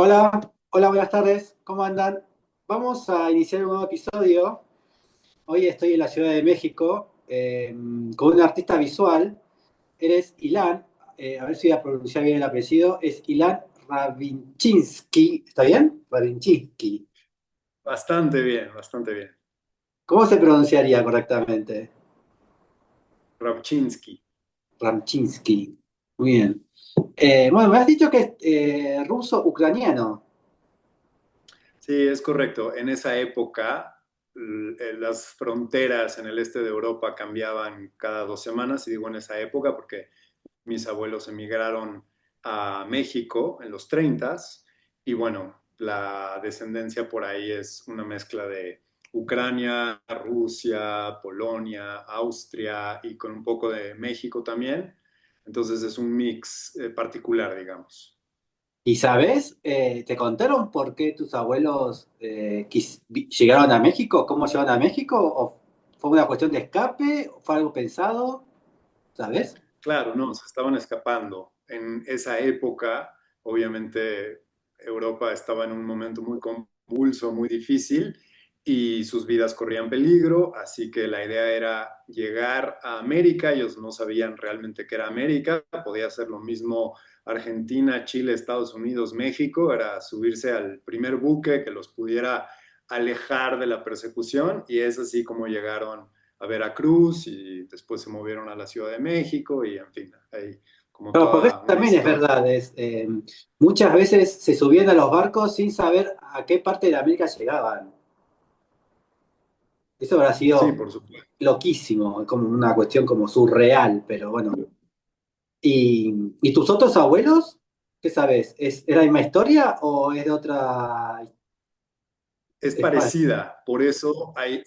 Hola, hola, buenas tardes, ¿cómo andan? Vamos a iniciar un nuevo episodio. Hoy estoy en la Ciudad de México con un artista visual. Eres Ilan, a ver si voy a pronunciar bien el apellido, es Ilan Ravinchinsky, ¿está bien? Ravinchinsky. Bastante bien, bastante bien. ¿Cómo se pronunciaría correctamente? Rabchinsky. Ramchinsky. Muy bien. Bueno, me has dicho que es ruso-ucraniano. Sí, es correcto. En esa época, las fronteras en el este de Europa cambiaban cada 2 semanas, y digo en esa época porque mis abuelos emigraron a México en los 30, y bueno, la descendencia por ahí es una mezcla de Ucrania, Rusia, Polonia, Austria y con un poco de México también. Entonces es un mix particular, digamos. ¿Y sabes? ¿Te contaron por qué tus abuelos llegaron a México? ¿Cómo llegaron a México? ¿O fue una cuestión de escape? ¿O fue algo pensado? ¿Sabes? Claro, no, se estaban escapando. En esa época, obviamente, Europa estaba en un momento muy convulso, muy difícil, y sus vidas corrían peligro, así que la idea era llegar a América. Ellos no sabían realmente qué era América, podía ser lo mismo Argentina, Chile, Estados Unidos, México, era subirse al primer buque que los pudiera alejar de la persecución, y es así como llegaron a Veracruz y después se movieron a la Ciudad de México y en fin, hay como Pero porque eso toda una también es historia. verdad. Muchas veces se subían a los barcos sin saber a qué parte de América llegaban. Eso habrá Sí, sido por supuesto. loquísimo, como una cuestión como surreal, pero bueno. ¿Y tus otros abuelos? ¿Qué sabes? ¿Es la misma historia o es de otra? Es Es para... parecida, por eso hay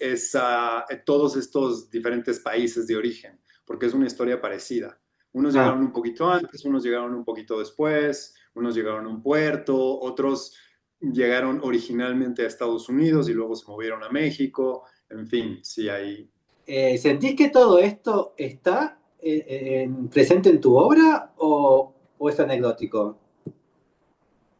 todos estos diferentes países de origen, porque es una historia parecida. Unos Ah. llegaron un poquito antes, unos llegaron un poquito después, unos llegaron a un puerto, otros llegaron originalmente a Estados Unidos y luego se movieron a México. En fin, sí hay. ¿Sentís que todo esto está presente en tu obra o es anecdótico?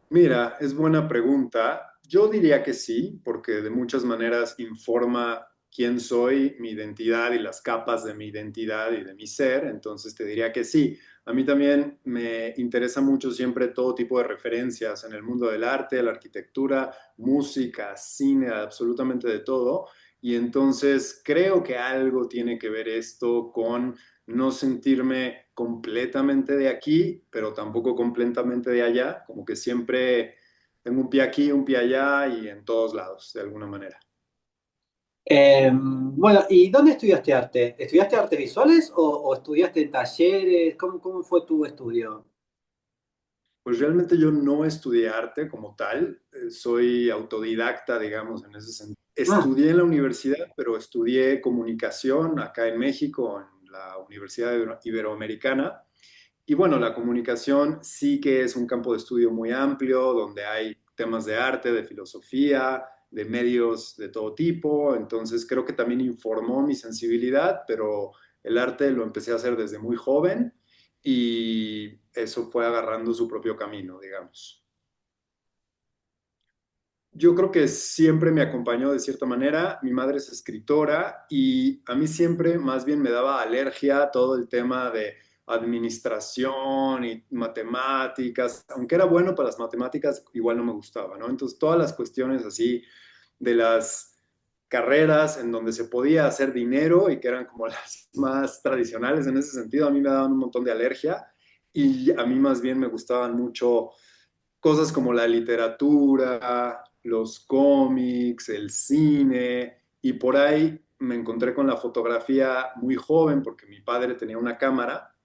Mira, es buena pregunta. Yo diría que sí, porque de muchas maneras informa quién soy, mi identidad y las capas de mi identidad y de mi ser. Entonces te diría que sí. A mí también me interesa mucho siempre todo tipo de referencias en el mundo del arte, la arquitectura, música, cine, absolutamente de todo. Y entonces creo que algo tiene que ver esto con no sentirme completamente de aquí, pero tampoco completamente de allá, como que siempre tengo un pie aquí, un pie allá y en todos lados, de alguna manera. Bueno, ¿y dónde estudiaste arte? ¿Estudiaste artes visuales o estudiaste en talleres? ¿Cómo fue tu estudio? Pues realmente yo no estudié arte como tal, soy autodidacta, digamos, en ese sentido. Ah, Estudié en la universidad, pero estudié comunicación acá en México, en la Universidad Iberoamericana. Y bueno, la comunicación sí que es un campo de estudio muy amplio, donde hay temas de arte, de filosofía, de medios de todo tipo. Entonces creo que también informó mi sensibilidad, pero el arte lo empecé a hacer desde muy joven y eso fue agarrando su propio camino, digamos. Yo creo que siempre me acompañó de cierta manera. Mi madre es escritora y a mí siempre más bien me daba alergia todo el tema de administración y matemáticas. Aunque era bueno para las matemáticas, igual no me gustaba, ¿no? Entonces, todas las cuestiones así de las carreras en donde se podía hacer dinero y que eran como las más tradicionales en ese sentido, a mí me daban un montón de alergia, y a mí más bien me gustaban mucho cosas como la literatura, los cómics, el cine, y por ahí me encontré con la fotografía muy joven porque mi padre tenía una cámara,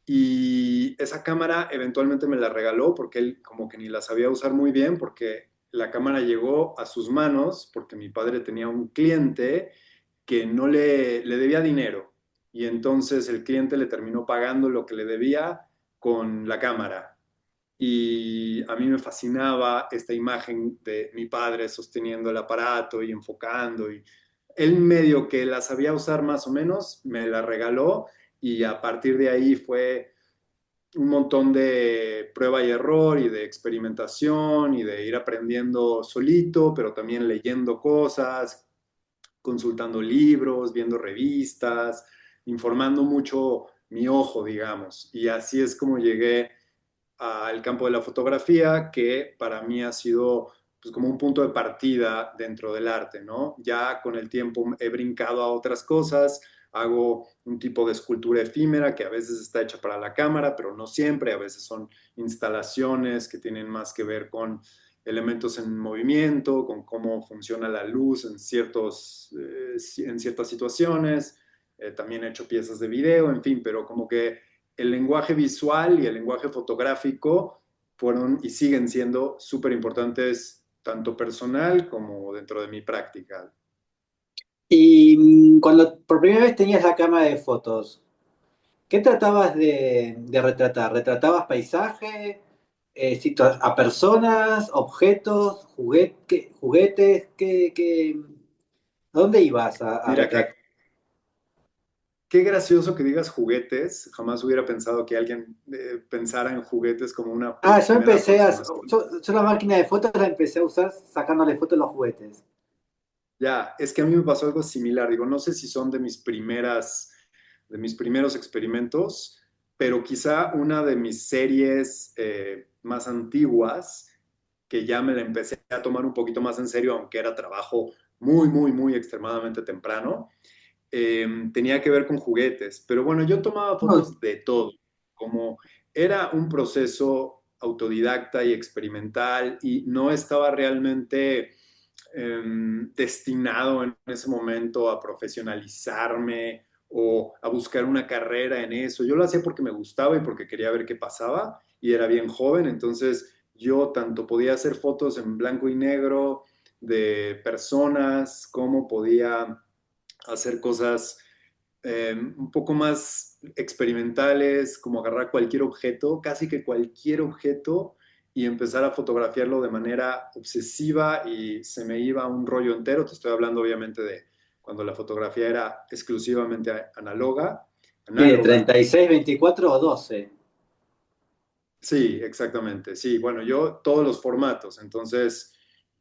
y esa cámara eventualmente me la regaló porque él como que ni la sabía usar muy bien, porque la cámara llegó a sus manos porque mi padre tenía un cliente que no le debía dinero, y entonces el cliente le terminó pagando lo que le debía con la cámara. Y a mí me fascinaba esta imagen de mi padre sosteniendo el aparato y enfocando, y él medio que la sabía usar más o menos, me la regaló, y a partir de ahí fue un montón de prueba y error y de experimentación y de ir aprendiendo solito, pero también leyendo cosas, consultando libros, viendo revistas, informando mucho mi ojo, digamos. Y así es como llegué al campo de la fotografía, que para mí ha sido pues, como un punto de partida dentro del arte, ¿no? Ya con el tiempo he brincado a otras cosas, hago un tipo de escultura efímera que a veces está hecha para la cámara, pero no siempre, a veces son instalaciones que tienen más que ver con elementos en movimiento, con cómo funciona la luz en ciertas situaciones. También he hecho piezas de video, en fin, pero como que el lenguaje visual y el lenguaje fotográfico fueron y siguen siendo súper importantes tanto personal como dentro de mi práctica. Y cuando por primera vez tenías la cámara de fotos, ¿qué tratabas de retratar? ¿Retratabas paisaje, a personas, objetos, juguetes? ¿A dónde ibas a Mira, retratar? qué gracioso que digas juguetes. Jamás hubiera pensado que alguien pensara en juguetes como una Ah, yo primera empecé aproximación. yo la máquina de fotos la empecé a usar sacándole fotos a los juguetes. Ya, es que a mí me pasó algo similar. Digo, no sé si son de mis primeros experimentos, pero quizá una de mis series más antiguas, que ya me la empecé a tomar un poquito más en serio, aunque era trabajo muy, muy, muy extremadamente temprano, tenía que ver con juguetes. Pero bueno, yo tomaba No, fotos de todo, como era un proceso autodidacta y experimental y no estaba realmente destinado en ese momento a profesionalizarme o a buscar una carrera en eso. Yo lo hacía porque me gustaba y porque quería ver qué pasaba y era bien joven, entonces yo tanto podía hacer fotos en blanco y negro de personas como podía hacer cosas un poco más experimentales, como agarrar cualquier objeto, casi que cualquier objeto, y empezar a fotografiarlo de manera obsesiva y se me iba un rollo entero. Te estoy hablando obviamente de cuando la fotografía era exclusivamente sí, de análoga. 36, 24 o 12. Sí, exactamente. Sí, bueno, yo todos los formatos. Entonces,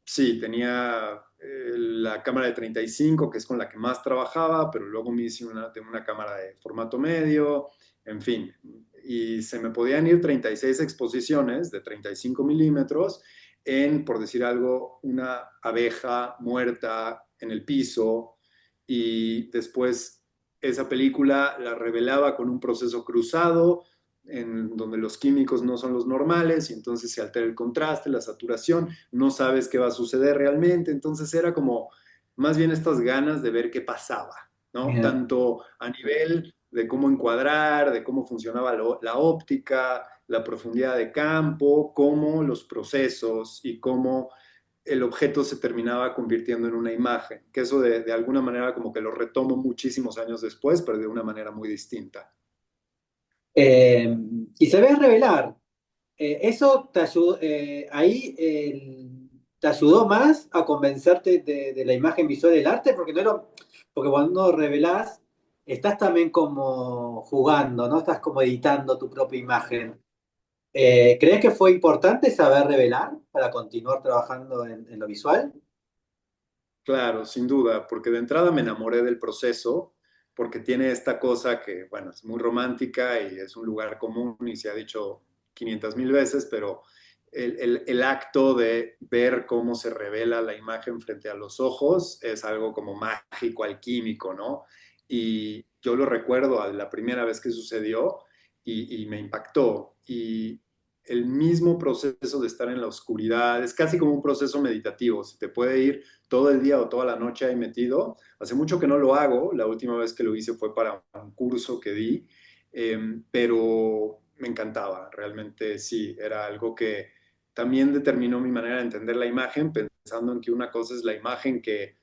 sí, tenía la cámara de 35, que es con la que más trabajaba, pero luego me hice de una cámara de formato medio, en fin. Y se me podían ir 36 exposiciones de 35 milímetros en, por decir algo, una abeja muerta en el piso. Y después esa película la revelaba con un proceso cruzado en donde los químicos no son los normales y entonces se altera el contraste, la saturación, no sabes qué va a suceder realmente, entonces era como más bien estas ganas de ver qué pasaba, ¿no? Bien. Tanto a nivel de cómo encuadrar, de cómo funcionaba la óptica, la profundidad de campo, como los procesos y cómo el objeto se terminaba convirtiendo en una imagen, que eso de alguna manera como que lo retomo muchísimos años después, pero de una manera muy distinta. Eh, y sabés revelar. Eso te ayudó, te ayudó más a convencerte de la imagen visual del arte, porque no era, porque cuando revelás, estás también como jugando, ¿no? Estás como editando tu propia imagen. ¿Crees que fue importante saber revelar para continuar trabajando en lo visual? Claro, sin duda, porque de entrada me enamoré del proceso, porque tiene esta cosa que, bueno, es muy romántica y es un lugar común y se ha dicho 500,000 veces, pero el acto de ver cómo se revela la imagen frente a los ojos es algo como mágico, alquímico, ¿no? Y yo lo recuerdo a la primera vez que sucedió y me impactó. Y el mismo proceso de estar en la oscuridad es casi como un proceso meditativo, se te puede ir todo el día o toda la noche ahí metido. Hace mucho que no lo hago, la última vez que lo hice fue para un curso que di, pero me encantaba, realmente sí, era algo que también determinó mi manera de entender la imagen, pensando en que una cosa es la imagen que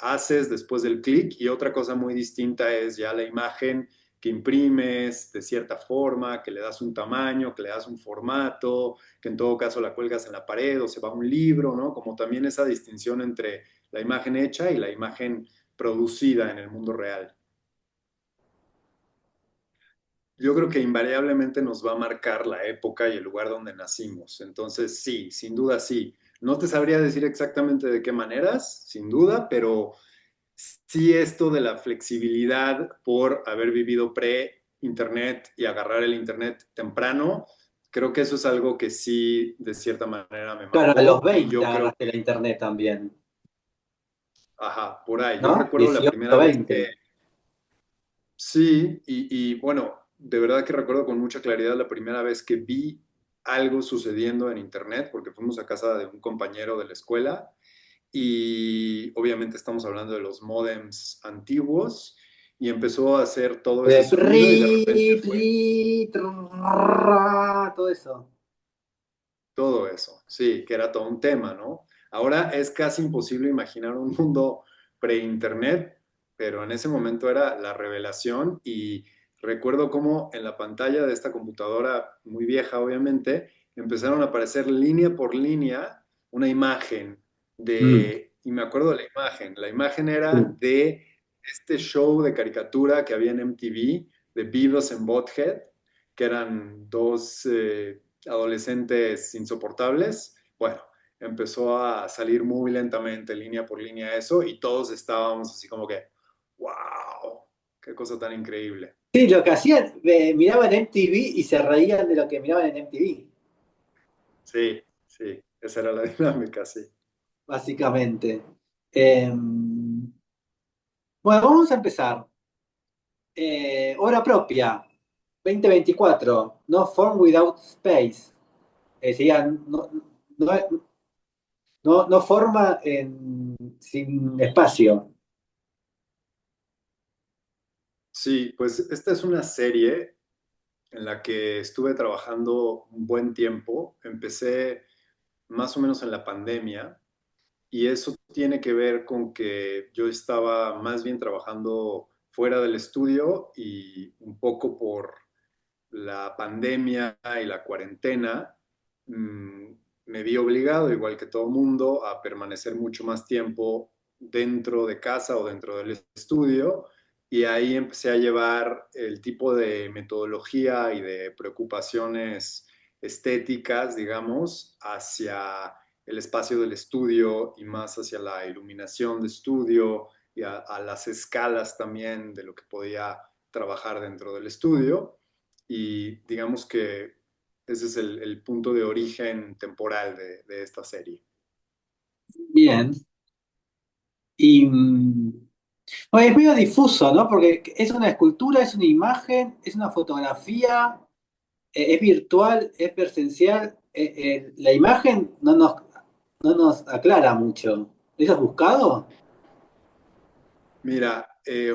haces después del clic y otra cosa muy distinta es ya la imagen que imprimes de cierta forma, que le das un tamaño, que le das un formato, que en todo caso la cuelgas en la pared o se va a un libro, ¿no? Como también esa distinción entre la imagen hecha y la imagen producida en el mundo real. yo creo que invariablemente nos va a marcar la época y el lugar donde nacimos. Entonces, sí, sin duda sí. No te sabría decir exactamente de qué maneras, sin duda, pero sí esto de la flexibilidad por haber vivido pre-internet y agarrar el internet temprano, creo que eso es algo que sí, de cierta manera, me Claro, a los marcó y 20 yo creo agarraste que, la internet también, ajá, por ahí. Yo ¿no? recuerdo la 18, primera vez que 20. sí, y bueno, de verdad que recuerdo con mucha claridad la primera vez que vi algo sucediendo en internet, porque fuimos a casa de un compañero de la escuela y obviamente estamos hablando de los módems antiguos y empezó a hacer todo ese sonido y de repente fue Todo eso. todo eso, sí, que era todo un tema, ¿no? Ahora es casi imposible imaginar un mundo pre-internet, pero en ese momento era la revelación y recuerdo cómo en la pantalla de esta computadora muy vieja, obviamente, empezaron a aparecer línea por línea una imagen Mm, y me acuerdo de la imagen era de este show de caricatura que había en MTV, de Beavis and Butthead, que eran dos adolescentes insoportables. Bueno, empezó a salir muy lentamente, línea por línea eso, y todos estábamos así como que, wow, qué cosa tan increíble. sí, lo que hacían, miraban MTV y se reían de lo que miraban en MTV, Sí, sí, esa era la dinámica, sí. básicamente. Eh, bueno, vamos a empezar. Obra propia, 2024, No Form Without Space. Sería no, no forma sin espacio. Sí, pues esta es una serie en la que estuve trabajando un buen tiempo. Empecé más o menos en la pandemia. Y eso tiene que ver con que yo estaba más bien trabajando fuera del estudio y un poco por la pandemia y la cuarentena, mmm, me vi obligado, igual que todo mundo, a permanecer mucho más tiempo dentro de casa o dentro del estudio. Y ahí empecé a llevar el tipo de metodología y de preocupaciones estéticas, digamos, hacia el espacio del estudio y más hacia la iluminación de estudio y a las escalas también de lo que podía trabajar dentro del estudio. Y digamos que ese es el punto de origen temporal de esta serie. Bien. Y bueno, es medio difuso, ¿no? Porque es una escultura, es una imagen, es una fotografía, es virtual, es presencial. La imagen no nos aclara mucho. ¿Eso has buscado? Mira,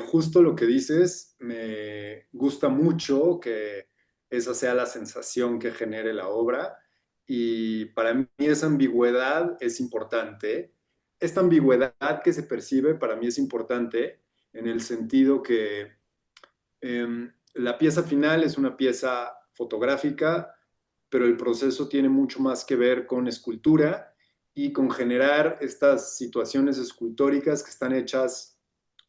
justo lo que dices, me gusta mucho que esa sea la sensación que genere la obra y para mí esa ambigüedad es importante. Esta ambigüedad que se percibe para mí es importante en el sentido que la pieza final es una pieza fotográfica, pero el proceso tiene mucho más que ver con escultura y con generar estas situaciones escultóricas que están hechas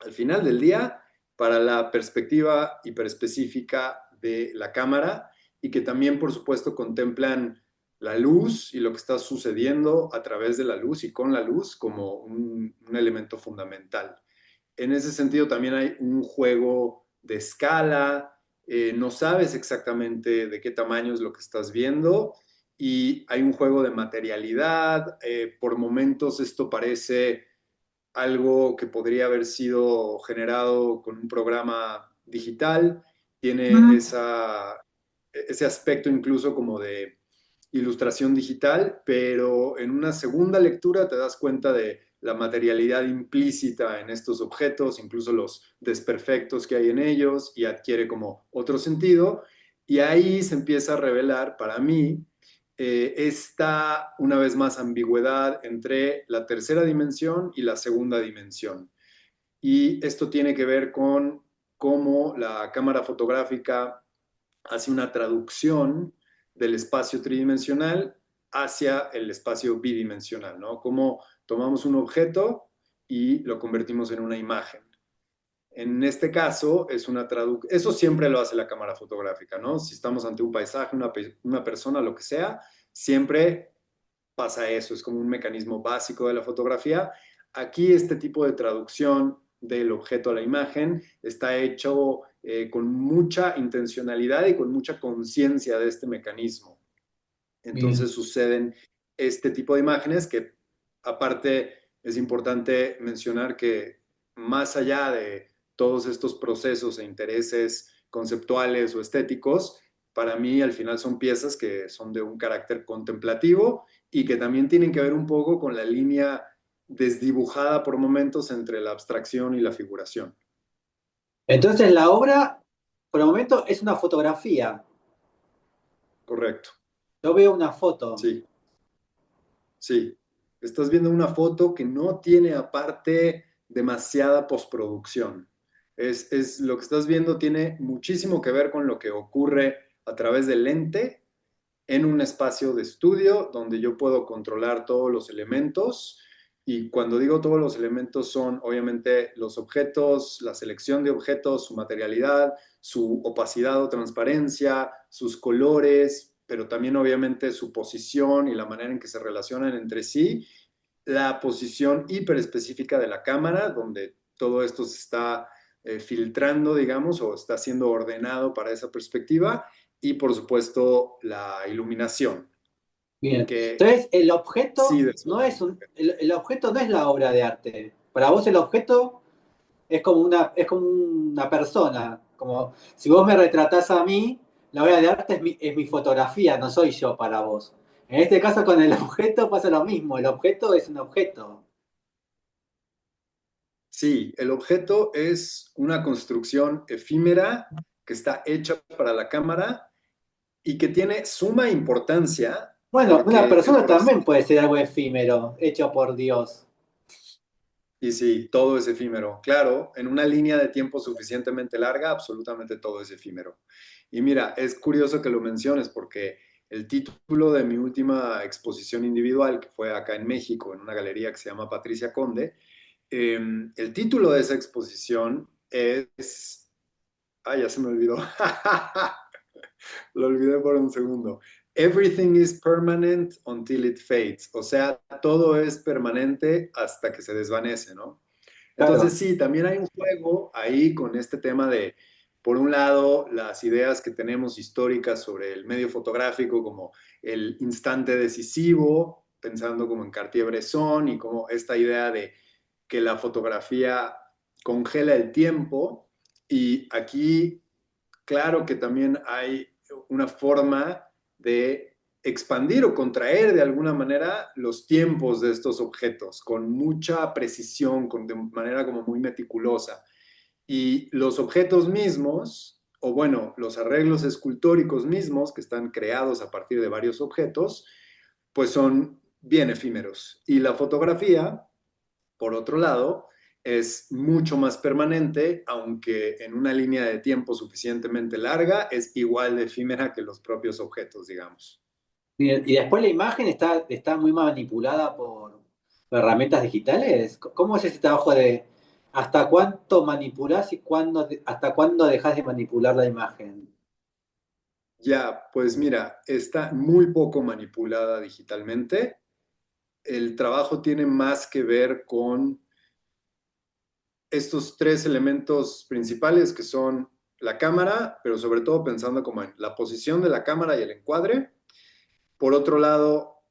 al final del día para la perspectiva hiperespecífica de la cámara y que también, por supuesto, contemplan la luz y lo que está sucediendo a través de la luz y con la luz como un elemento fundamental. En ese sentido también hay un juego de escala, no sabes exactamente de qué tamaño es lo que estás viendo y hay un juego de materialidad, por momentos esto parece algo que podría haber sido generado con un programa digital, tiene ese aspecto incluso como de ilustración digital, pero en una segunda lectura te das cuenta de la materialidad implícita en estos objetos, incluso los desperfectos que hay en ellos, y adquiere como otro sentido, y ahí se empieza a revelar para mí esta, una vez más, ambigüedad entre la tercera dimensión y la segunda dimensión. Y esto tiene que ver con cómo la cámara fotográfica hace una traducción del espacio tridimensional hacia el espacio bidimensional, ¿no? Cómo tomamos un objeto y lo convertimos en una imagen. En este caso, es una traducción, eso siempre lo hace la cámara fotográfica, ¿no? Si estamos ante un paisaje, una persona, lo que sea, siempre pasa eso, es como un mecanismo básico de la fotografía. Aquí este tipo de traducción del objeto a la imagen está hecho con mucha intencionalidad y con mucha conciencia de este mecanismo. Bien. Entonces suceden este tipo de imágenes que aparte es importante mencionar que más allá de todos estos procesos e intereses conceptuales o estéticos, para mí al final son piezas que son de un carácter contemplativo y que también tienen que ver un poco con la línea desdibujada por momentos entre la abstracción y la figuración. Entonces la obra, por el momento, es una fotografía. Correcto, Yo veo una foto. sí. Sí, estás viendo una foto que no tiene aparte demasiada postproducción. Lo que estás viendo tiene muchísimo que ver con lo que ocurre a través del lente en un espacio de estudio donde yo puedo controlar todos los elementos. Y cuando digo todos los elementos son obviamente los objetos, la selección de objetos, su materialidad, su opacidad o transparencia, sus colores, pero también obviamente su posición y la manera en que se relacionan entre sí, la posición hiperespecífica de la cámara, donde todo esto se está filtrando, digamos, o está siendo ordenado para esa perspectiva, y por supuesto la iluminación, Bien. que Entonces, el sí, objeto no es el objeto no es la obra de arte. Para vos el objeto es como una persona. Como si vos me retratás a mí, la obra de arte es mi fotografía, no soy yo para vos. En este caso con el objeto pasa lo mismo. El objeto es un objeto. sí, el objeto es una construcción efímera que está hecha para la cámara y que tiene suma importancia Bueno, una porque el persona proceso. también puede ser algo efímero, hecho por Dios. Y sí, todo es efímero. Claro, en una línea de tiempo suficientemente larga, absolutamente todo es efímero. Y mira, es curioso que lo menciones porque el título de mi última exposición individual, que fue acá en México, en una galería que se llama Patricia Conde, el título de esa exposición es... Ay, ya se me olvidó. Lo olvidé por un segundo. Everything is permanent until it fades. O sea, todo es permanente hasta que se desvanece, ¿no? Entonces Claro. sí, también hay un juego ahí con este tema de, por un lado, las ideas que tenemos históricas sobre el medio fotográfico como el instante decisivo, pensando como en Cartier-Bresson y como esta idea de que la fotografía congela el tiempo. Y aquí, claro que también hay una forma de expandir o contraer de alguna manera los tiempos de estos objetos con mucha precisión, de manera como muy meticulosa. Y los objetos mismos, o bueno, los arreglos escultóricos mismos que están creados a partir de varios objetos, pues son bien efímeros. Y la fotografía, por otro lado, es mucho más permanente, aunque en una línea de tiempo suficientemente larga, es igual de efímera que los propios objetos, digamos. Y después la imagen está muy manipulada por herramientas digitales. ¿Cómo es ese trabajo de hasta cuánto manipulás y hasta cuándo dejas de manipular la imagen? Ya, pues mira, está muy poco manipulada digitalmente. El trabajo tiene más que ver con estos tres elementos principales que son la cámara, pero sobre todo pensando como en la posición de la cámara y el encuadre. Por otro lado,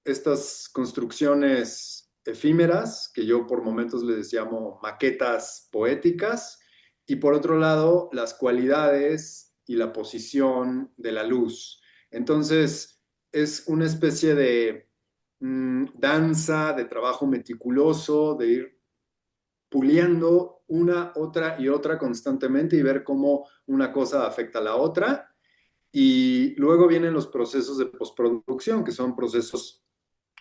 estas construcciones efímeras, que yo por momentos les llamo maquetas poéticas, y por otro lado, las cualidades y la posición de la luz. Entonces, es una especie de danza, de trabajo meticuloso, de ir puliendo una, otra y otra constantemente y ver cómo una cosa afecta a la otra. Y luego vienen los procesos de postproducción, que son procesos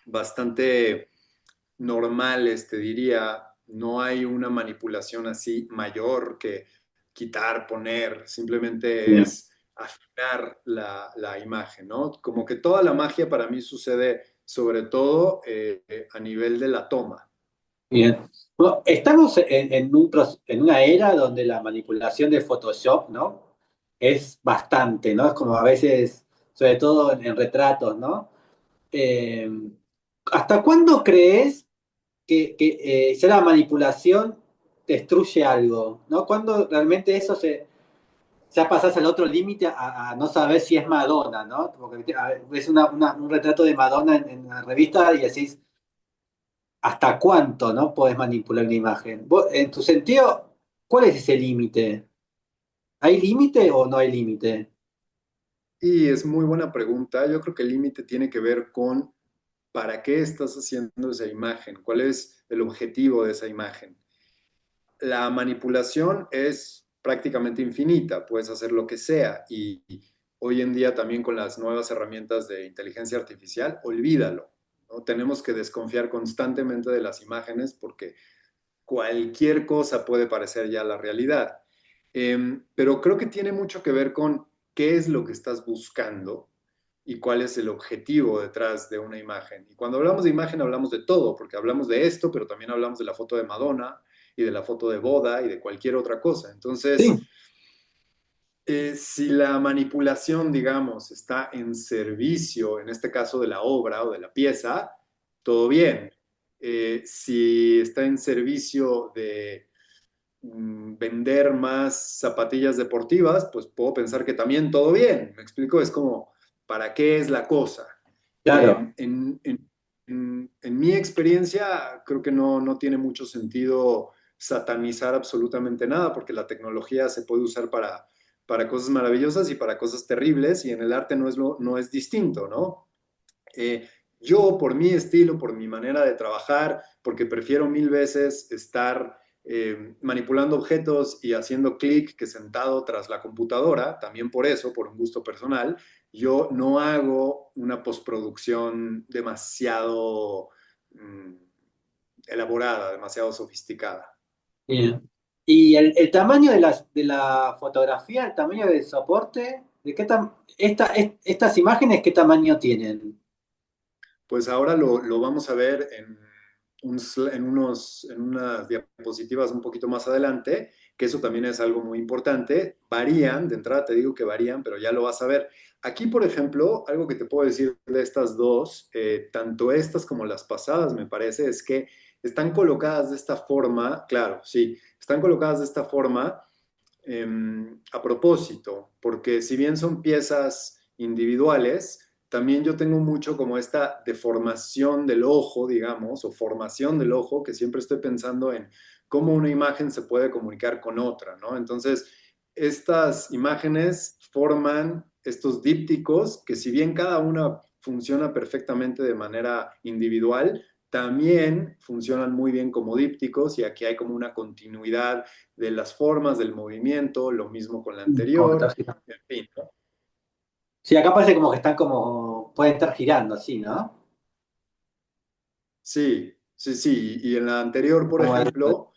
bastante normales, te diría. No hay una manipulación así mayor que quitar, poner, simplemente Bien. es afinar la imagen, ¿no? Como que toda la magia para mí sucede sobre todo a nivel de la toma. Bien. Bueno, estamos en una era donde la manipulación de Photoshop, ¿no? Es bastante, ¿no? Es como a veces, sobre todo en retratos, ¿no? Eh, ¿Hasta cuándo crees que ya la manipulación destruye algo, ¿no? ¿Cuándo realmente ya pasás al otro límite a no saber si es Madonna, ¿no? Porque a ver, ves un retrato de Madonna en la revista y decís, ¿hasta cuánto, no podés manipular una imagen? Vos, en tu sentido, ¿cuál es ese límite? ¿Hay límite o no hay límite? Y es muy buena pregunta. Yo creo que el límite tiene que ver con para qué estás haciendo esa imagen, cuál es el objetivo de esa imagen. La manipulación es prácticamente infinita, puedes hacer lo que sea y hoy en día también con las nuevas herramientas de inteligencia artificial, olvídalo, ¿no? Tenemos que desconfiar constantemente de las imágenes porque cualquier cosa puede parecer ya la realidad. Pero creo que tiene mucho que ver con qué es lo que estás buscando y cuál es el objetivo detrás de una imagen. Y cuando hablamos de imagen hablamos de todo, porque hablamos de esto, pero también hablamos de la foto de Madonna y de la foto de boda y de cualquier otra cosa. Entonces, Sí, si la manipulación, digamos, está en servicio, en este caso de la obra o de la pieza, todo bien. Si está en servicio de vender más zapatillas deportivas, pues puedo pensar que también todo bien. ¿Me explico? Es como, ¿para qué es la cosa? claro. En mi experiencia, creo que no tiene mucho sentido satanizar absolutamente nada, porque la tecnología se puede usar para cosas maravillosas y para cosas terribles, y en el arte no es distinto, ¿no? Eh, yo, por mi estilo, por mi manera de trabajar, porque prefiero mil veces estar manipulando objetos y haciendo clic que sentado tras la computadora, también por eso, por un gusto personal, yo no hago una postproducción demasiado elaborada, demasiado sofisticada. Bien. ¿Y el tamaño de la fotografía, el tamaño del soporte? ¿De qué estas imágenes qué tamaño tienen? Pues ahora lo vamos a ver en unas diapositivas un poquito más adelante, que eso también es algo muy importante. Varían, de entrada te digo que varían, pero ya lo vas a ver. Aquí, por ejemplo, algo que te puedo decir de estas dos, tanto estas como las pasadas, me parece, es que están colocadas de esta forma, claro, sí, están colocadas de esta forma a propósito, porque si bien son piezas individuales, también yo tengo mucho como esta deformación del ojo, digamos, o formación del ojo, que siempre estoy pensando en cómo una imagen se puede comunicar con otra, ¿no? Entonces, estas imágenes forman estos dípticos que si bien cada una funciona perfectamente de manera individual, también funcionan muy bien como dípticos y aquí hay como una continuidad de las formas del movimiento, lo mismo con la Como que anterior, en fin, ¿no? sí, acá parece como que están pueden estar girando, así, ¿no? Sí, sí, sí. Y en la anterior, por Como ejemplo,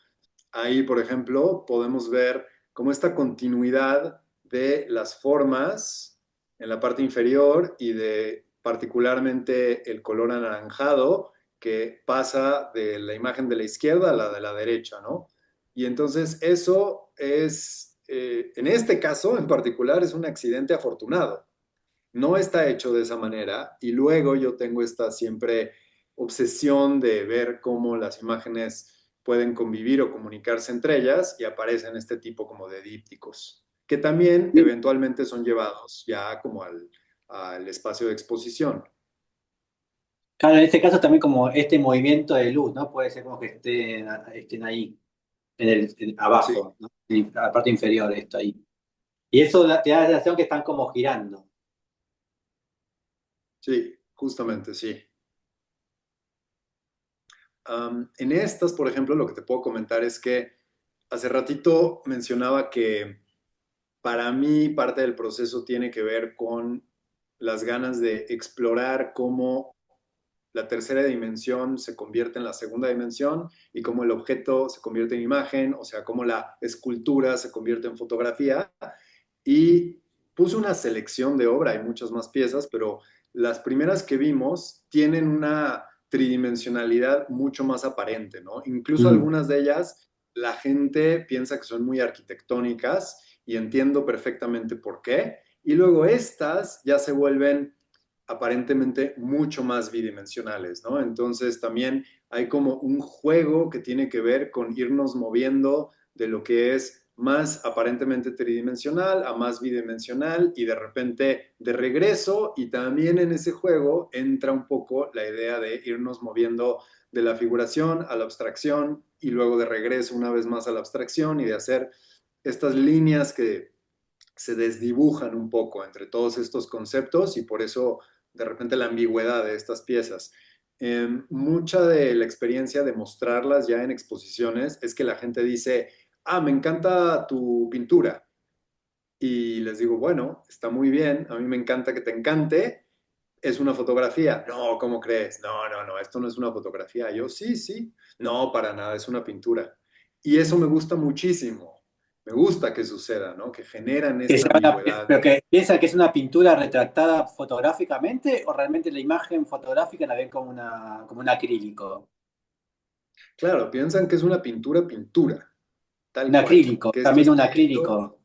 ahí, por ejemplo, podemos ver como esta continuidad de las formas en la parte inferior y de particularmente el color anaranjado que pasa de la imagen de la izquierda a la de la derecha, ¿no? Y entonces eso es, en este caso en particular, es un accidente afortunado. No está hecho de esa manera y luego yo tengo esta siempre obsesión de ver cómo las imágenes pueden convivir o comunicarse entre ellas y aparecen este tipo como de dípticos, que también sí. eventualmente son llevados ya como al espacio de exposición. Claro, en este caso también como este movimiento de luz, ¿no? Puede ser como que estén ahí, Sí, abajo, ¿no? En la parte inferior, esto ahí. Y eso te da la sensación que están como girando. sí, justamente, sí. En estas, por ejemplo, lo que te puedo comentar es que hace ratito mencionaba que para mí parte del proceso tiene que ver con las ganas de explorar cómo la tercera dimensión se convierte en la segunda dimensión y cómo el objeto se convierte en imagen, o sea, cómo la escultura se convierte en fotografía. Y puse una selección de obra, hay muchas más piezas, pero las primeras que vimos tienen una tridimensionalidad mucho más aparente, ¿no? Incluso Mm. algunas de ellas, la gente piensa que son muy arquitectónicas y entiendo perfectamente por qué. Y luego estas ya se vuelven aparentemente mucho más bidimensionales, ¿no? Entonces también hay como un juego que tiene que ver con irnos moviendo de lo que es más aparentemente tridimensional a más bidimensional y de repente de regreso y también en ese juego entra un poco la idea de irnos moviendo de la figuración a la abstracción y luego de regreso una vez más a la abstracción y de hacer estas líneas que se desdibujan un poco entre todos estos conceptos y por eso de repente la ambigüedad de estas piezas. Mucha de la experiencia de mostrarlas ya en exposiciones es que la gente dice, ah, me encanta tu pintura. Y les digo, bueno, está muy bien, a mí me encanta que te encante, es una fotografía. No, ¿cómo crees? No, no, no, esto no es una fotografía. Yo, sí, sí. No, para nada, es una pintura. Y eso me gusta muchísimo. Me gusta que suceda, ¿no? Que generan Que esta sea ambigüedad. pero que piensa que es una pintura retratada fotográficamente o realmente la imagen fotográfica la ven como un acrílico. Claro, piensan que es una pintura, pintura, tal Un cual. acrílico, Que esto también un está hecho, acrílico.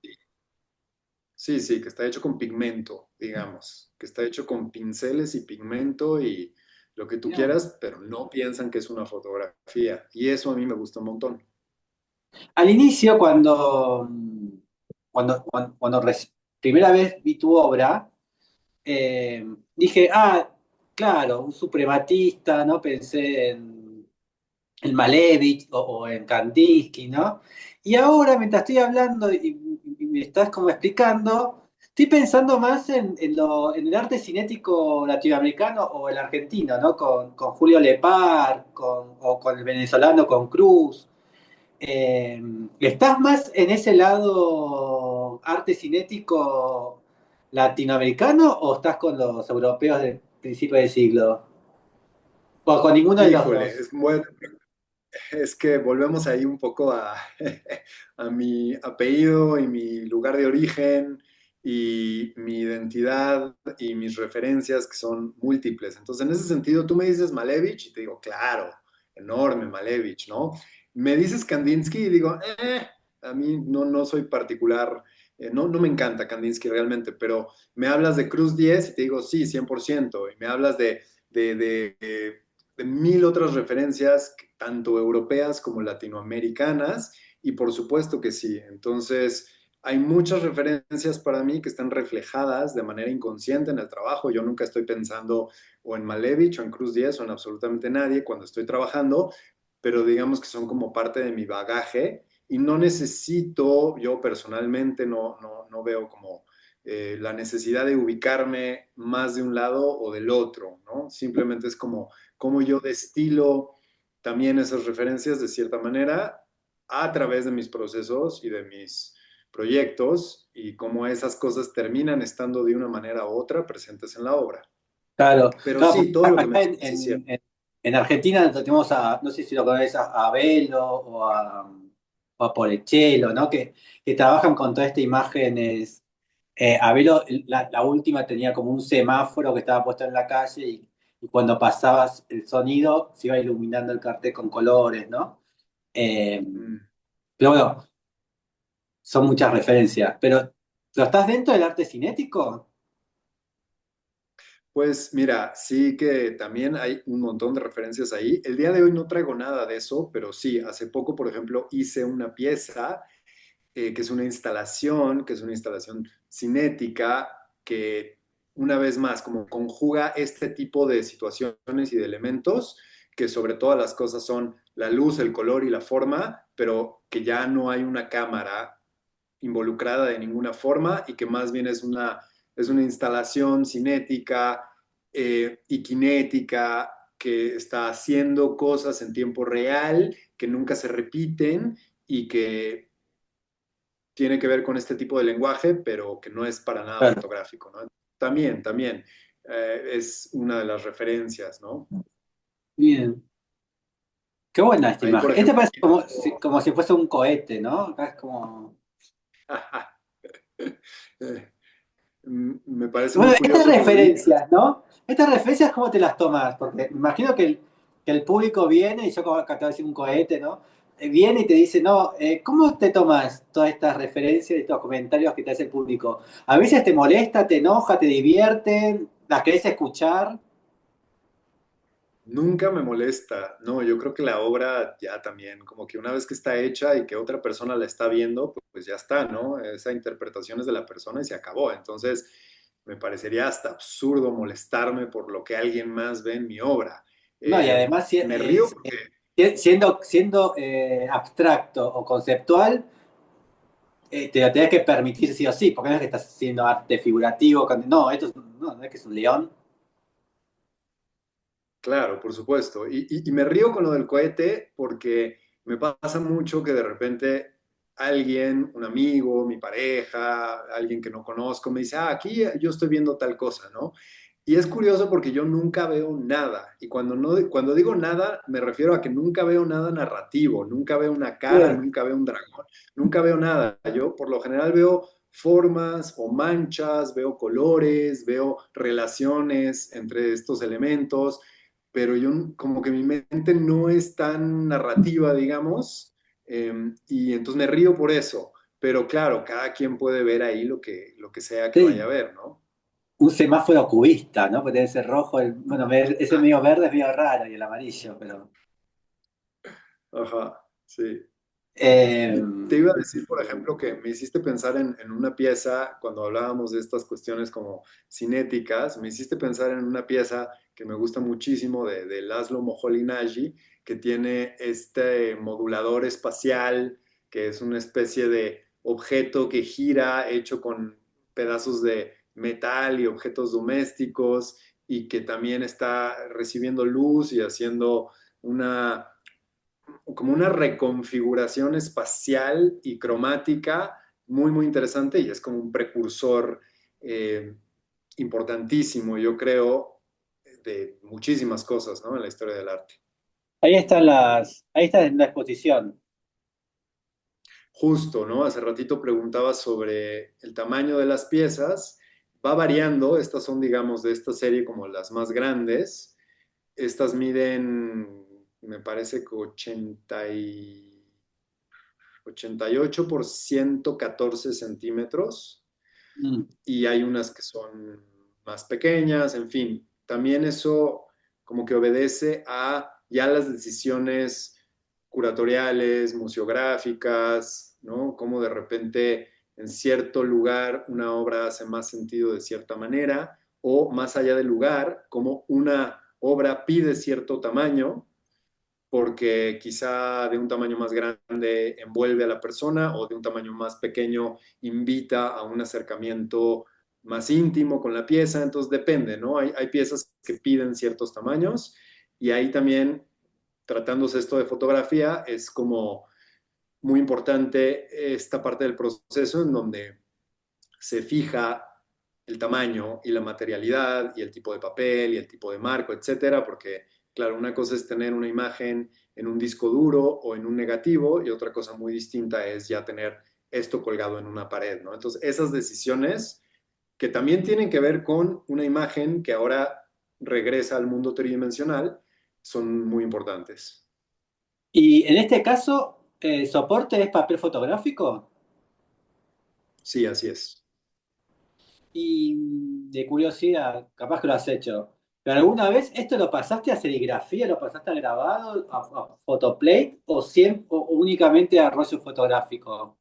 sí, sí, que está hecho con pigmento, digamos. Que está hecho con pinceles y pigmento y lo que tú Mirá. quieras, pero no piensan que es una fotografía. Y eso a mí me gusta un montón. Al inicio, cuando primera vez vi tu obra, dije, ah, claro, un suprematista, ¿no? Pensé en Malevich o en Kandinsky, ¿no? Y ahora, mientras estoy hablando y me estás como explicando, estoy pensando más en el arte cinético latinoamericano o el argentino, ¿no? Con Julio Lepar, o con el venezolano, con Cruz. Eh, ¿Estás más en ese lado arte cinético latinoamericano o estás con los europeos del principio del siglo? O con ninguno de los Híjole, dos. es que volvemos ahí un poco a, a mi apellido y mi lugar de origen y mi identidad y mis referencias que son múltiples. Entonces, en ese sentido, tú me dices Malevich y te digo, claro, enorme Malevich, ¿no? Me dices Kandinsky y digo, a mí no soy particular, no me encanta Kandinsky realmente, pero me hablas de Cruz 10 y te digo, sí, 100%. Y me hablas de mil otras referencias, tanto europeas como latinoamericanas, y por supuesto que sí. Entonces, hay muchas referencias para mí que están reflejadas de manera inconsciente en el trabajo. Yo nunca estoy pensando o en Malevich o en Cruz 10 o en absolutamente nadie cuando estoy trabajando, pero digamos que son como parte de mi bagaje y no necesito, yo personalmente no veo como la necesidad de ubicarme más de un lado o del otro, ¿no? Simplemente es como yo destilo también esas referencias de cierta manera a través de mis procesos y de mis proyectos y cómo esas cosas terminan estando de una manera u otra presentes en la obra. Claro, Pero claro, sí, porque todo lo que acá mencionas es cierto. en Argentina tenemos no sé si lo conoces, a Belo o a Polechello, ¿no? Que trabajan con toda esta imágenes. A Belo, la última tenía como un semáforo que estaba puesto en la calle y cuando pasabas el sonido se iba iluminando el cartel con colores, ¿no? Eh, Mm. pero bueno, son muchas referencias. ¿Pero estás dentro del arte cinético? Pues mira, sí que también hay un montón de referencias ahí. El día de hoy no traigo nada de eso, pero sí, hace poco, por ejemplo, hice una pieza que es una instalación cinética, que una vez más como conjuga este tipo de situaciones y de elementos, que sobre todas las cosas son la luz, el color y la forma, pero que ya no hay una cámara involucrada de ninguna forma y que más bien es una instalación cinética y cinética que está haciendo cosas en tiempo real, que nunca se repiten y que tiene que ver con este tipo de lenguaje, pero que no es para nada Claro. fotográfico, ¿no? También es una de las referencias, ¿no? Bien. Qué buena esta Ahí, por imagen. Este ejemplo, parece como si fuese un cohete, ¿no? Acá es como. me parece Bueno, muy estas curioso que lo digas. referencias, ¿no? Estas referencias, ¿cómo te las tomas? Porque me imagino que que el público viene, y yo como acá te voy a decir un cohete, ¿no? Viene y te dice, no, ¿cómo te tomas todas estas referencias y estos comentarios que te hace el público? A veces te molesta, te enoja, te divierte, las querés escuchar. Nunca me molesta, no, yo creo que la obra ya también, como que una vez que está hecha y que otra persona la está viendo, pues ya está, ¿no? Esa interpretación es de la persona y se acabó. Entonces, me parecería hasta absurdo molestarme por lo que alguien más ve en mi obra. No, y además Me río porque, siendo abstracto o conceptual, te lo tenés que permitir sí o sí, porque no es que estás haciendo arte figurativo, no, no es que es un león. claro, por supuesto, y me río con lo del cohete porque me pasa mucho que de repente alguien, un amigo, mi pareja, alguien que no conozco, me dice, aquí yo estoy viendo tal cosa, ¿no? Y es curioso porque yo nunca veo nada. Y cuando, no, cuando digo nada, me refiero a que nunca veo nada narrativo, nunca veo una cara, Bien. nunca veo un dragón, nunca veo nada. Yo por lo general veo formas o manchas, veo colores, veo relaciones entre estos elementos, pero yo como que mi mente no es tan narrativa, digamos, y entonces me río por eso. Pero claro, cada quien puede ver ahí lo que sea que vaya a Sí, ver, ¿no? un semáforo cubista, ¿no? Porque debe ser rojo, bueno, ese medio verde es medio raro y el amarillo, pero... Ajá, sí. eh, Y te iba a decir, por ejemplo, que me hiciste pensar en una pieza, cuando hablábamos de estas cuestiones como cinéticas, me hiciste pensar en una pieza que me gusta muchísimo de Laszlo Moholy-Nagy, que tiene este modulador espacial, que es una especie de objeto que gira, hecho con pedazos de metal y objetos domésticos, y que también está recibiendo luz y haciendo una como una reconfiguración espacial y cromática muy, muy interesante y es como un precursor eh, importantísimo, yo creo, de muchísimas cosas, ¿no? En la historia del arte. ahí está en la exposición. Justo, ¿no? Hace ratito preguntaba sobre el tamaño de las piezas. Va variando, estas son, digamos, de esta serie como las más grandes. Estas miden, me parece que 88 por 114 centímetros Mm. y hay unas que son más pequeñas, en fin, también eso como que obedece a ya las decisiones curatoriales, museográficas, ¿no? Como de repente en cierto lugar una obra hace más sentido de cierta manera o más allá del lugar, como una obra pide cierto tamaño porque quizá de un tamaño más grande envuelve a la persona o de un tamaño más pequeño invita a un acercamiento más íntimo con la pieza, entonces depende, ¿no? Hay piezas que piden ciertos tamaños y ahí también, tratándose esto de fotografía, es como muy importante esta parte del proceso en donde se fija el tamaño y la materialidad y el tipo de papel y el tipo de marco, etcétera, porque claro, una cosa es tener una imagen en un disco duro o en un negativo y otra cosa muy distinta es ya tener esto colgado en una pared, ¿no? Entonces, esas decisiones que también tienen que ver con una imagen que ahora regresa al mundo tridimensional son muy importantes. Y en este caso, ¿el soporte es papel fotográfico? Sí, así es. Y de curiosidad, capaz que lo has hecho. ¿Pero alguna vez esto lo pasaste a serigrafía, lo pasaste a grabado, a photoplate o, o únicamente a rollo fotográfico?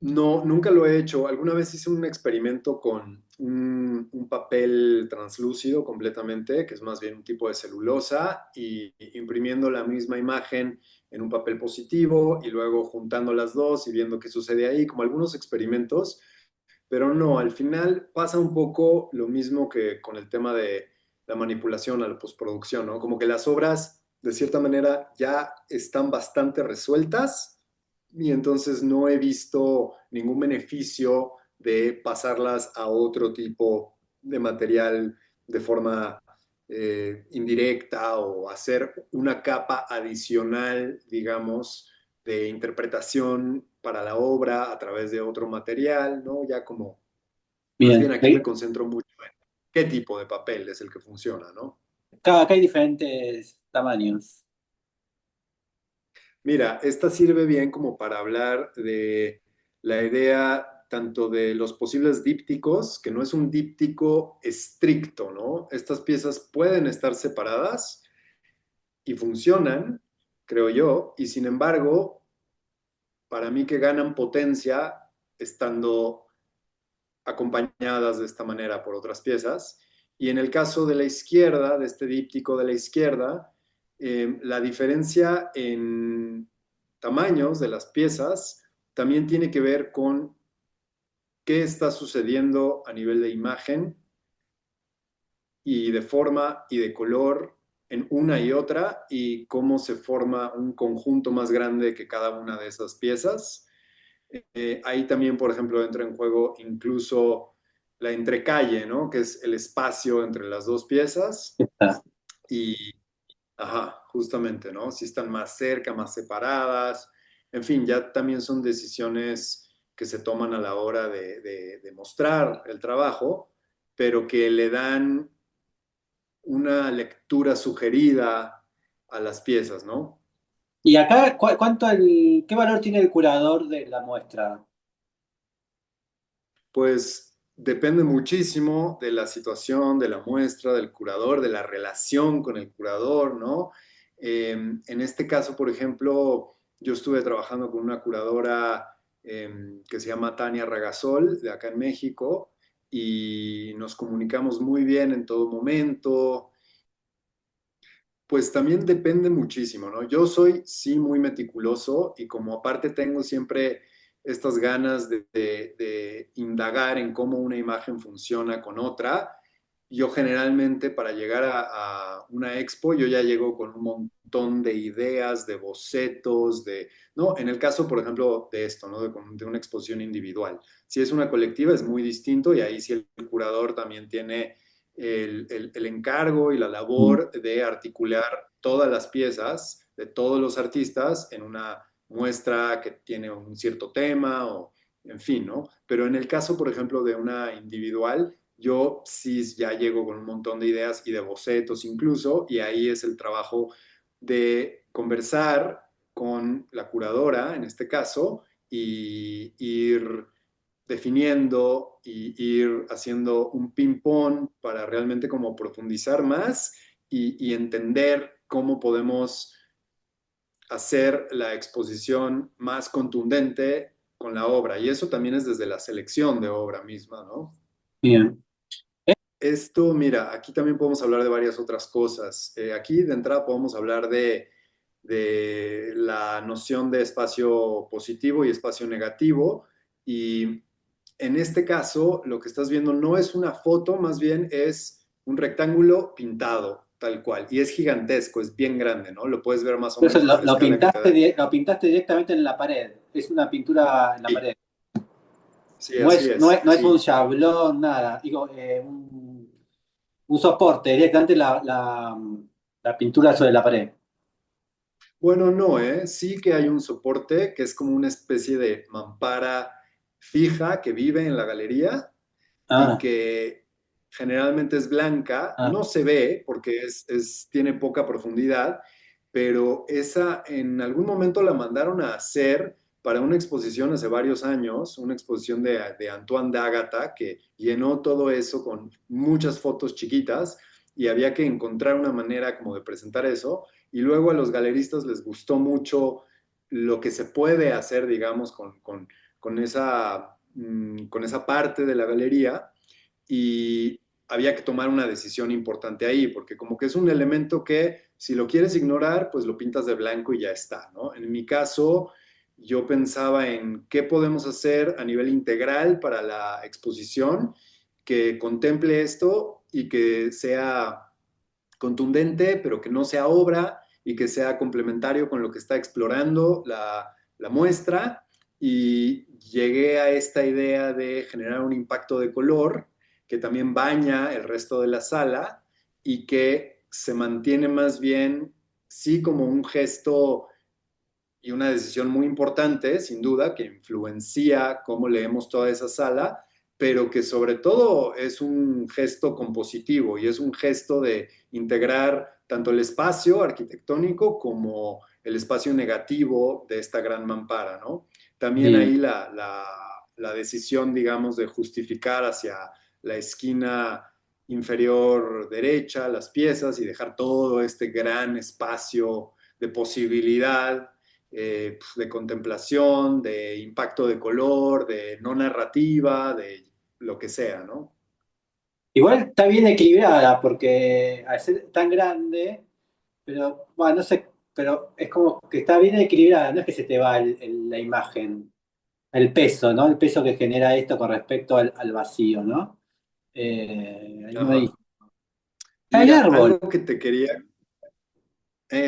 No, nunca lo he hecho. Alguna vez hice un experimento con un papel translúcido completamente, que es más bien un tipo de celulosa, y imprimiendo la misma imagen en un papel positivo y luego juntando las dos y viendo qué sucede ahí, como algunos experimentos, pero no, al final pasa un poco lo mismo que con el tema de la manipulación a la postproducción, ¿no? Como que las obras, de cierta manera, ya están bastante resueltas y entonces no he visto ningún beneficio de pasarlas a otro tipo de material de forma indirecta o hacer una capa adicional, digamos, de interpretación para la obra a través de otro material, ¿no? Ya como, más bien Bien. aquí me concentro mucho en qué tipo de papel es el que funciona, ¿no? Acá hay diferentes tamaños. Mira, esta sirve bien como para hablar de la idea tanto de los posibles dípticos, que no es un díptico estricto, ¿no? Estas piezas pueden estar separadas y funcionan, creo yo, y sin embargo, para mí que ganan potencia estando acompañadas de esta manera por otras piezas. Y en el caso de la izquierda, de este díptico de la izquierda, la diferencia en tamaños de las piezas también tiene que ver con qué está sucediendo a nivel de imagen y de forma y de color en una y otra y cómo se forma un conjunto más grande que cada una de esas piezas. Ahí también, por ejemplo, entra en juego incluso la entrecalle, ¿no? Que es el espacio entre las dos piezas Está. y, ajá, justamente, ¿no? Si están más cerca, más separadas, en fin, ya también son decisiones que se toman a la hora de mostrar el trabajo, pero que le dan una lectura sugerida a las piezas, ¿no? ¿Y acá qué valor tiene el curador de la muestra? Pues depende muchísimo de la situación, de la muestra, del curador, de la relación con el curador, ¿no? En este caso, por ejemplo, yo estuve trabajando con una curadora que se llama Tania Ragasol, de acá en México, y nos comunicamos muy bien en todo momento. Pues también depende muchísimo, ¿no? Yo soy sí muy meticuloso y como aparte tengo siempre estas ganas de indagar en cómo una imagen funciona con otra, yo generalmente para llegar a una expo yo ya llego con un montón de ideas, de bocetos, ¿no? En el caso, por ejemplo, de esto, ¿no? De una exposición individual. Si es una colectiva es muy distinto y ahí sí el curador también tiene el encargo y la Mm. labor de articular todas las piezas de todos los artistas en una muestra que tiene un cierto tema o en fin, ¿no? Pero en el caso, por ejemplo, de una individual, yo sí ya llego con un montón de ideas y de bocetos incluso, y ahí es el trabajo de conversar con la curadora, en este caso, y ir definiendo y ir haciendo un ping-pong para realmente como profundizar más y entender cómo podemos hacer la exposición más contundente con la obra. Y eso también es desde la selección de obra misma, ¿no? Bien. Esto, mira, aquí también podemos hablar de varias otras cosas. Aquí de entrada podemos hablar de la noción de espacio positivo y espacio negativo. Y en este caso, lo que estás viendo no es una foto, más bien es un rectángulo pintado, tal cual. Y es gigantesco, es bien grande, ¿no? Lo puedes ver más o Eso menos en la escala que te da. lo pintaste directamente en la pared. Es una pintura en la Sí, pared. sí, así es, No es un sí. chablón, nada. Digo, un soporte, directamente la pintura sobre la pared. Bueno, no, ¿eh? Sí que hay un soporte que es como una especie de mampara fija que vive en la galería y Ah, que generalmente es blanca, ah, no se ve porque tiene poca profundidad, pero esa en algún momento la mandaron a hacer para una exposición hace varios años, una exposición de Antoine D'Agata que llenó todo eso con muchas fotos chiquitas y había que encontrar una manera como de presentar eso y luego a los galeristas les gustó mucho lo que se puede hacer, digamos, con esa parte de la galería y había que tomar una decisión importante ahí, porque como que es un elemento que si lo quieres ignorar, pues lo pintas de blanco y ya está, ¿no? En mi caso, yo pensaba en qué podemos hacer a nivel integral para la exposición que contemple esto y que sea contundente, pero que no sea obra y que sea complementario con lo que está explorando la muestra. Y llegué a esta idea de generar un impacto de color que también baña el resto de la sala y que se mantiene más bien, sí, como un gesto y una decisión muy importante, sin duda, que influencia cómo leemos toda esa sala, pero que sobre todo es un gesto compositivo y es un gesto de integrar tanto el espacio arquitectónico como el espacio negativo de esta gran mampara, ¿no? También Sí. ahí la decisión, digamos, de justificar hacia la esquina inferior derecha las piezas y dejar todo este gran espacio de posibilidad, de contemplación, de impacto de color, de no narrativa, de lo que sea, ¿no? Igual está bien equilibrada, porque al ser tan grande, pero bueno, no sé, pero es como que está bien equilibrada, no es que se te va la imagen, el peso, ¿no? El peso que genera esto con respecto al vacío, ¿no? Ahí no hay. Ajá. El Mira, árbol, algo que te quería...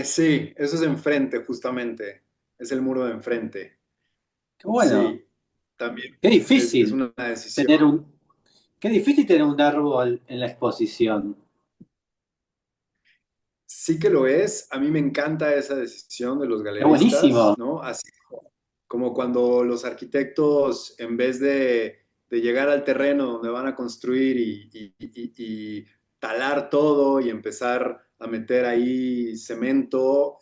sí, eso es enfrente, justamente. Es el muro de enfrente. qué bueno, Sí, también qué es difícil una decisión. tener qué difícil tener un árbol en la exposición. Sí que lo es. A mí me encanta esa decisión de los Es buenísimo. galeristas, ¿no? Así como cuando los arquitectos, en vez de llegar al terreno donde van a construir y talar todo y empezar a meter ahí cemento,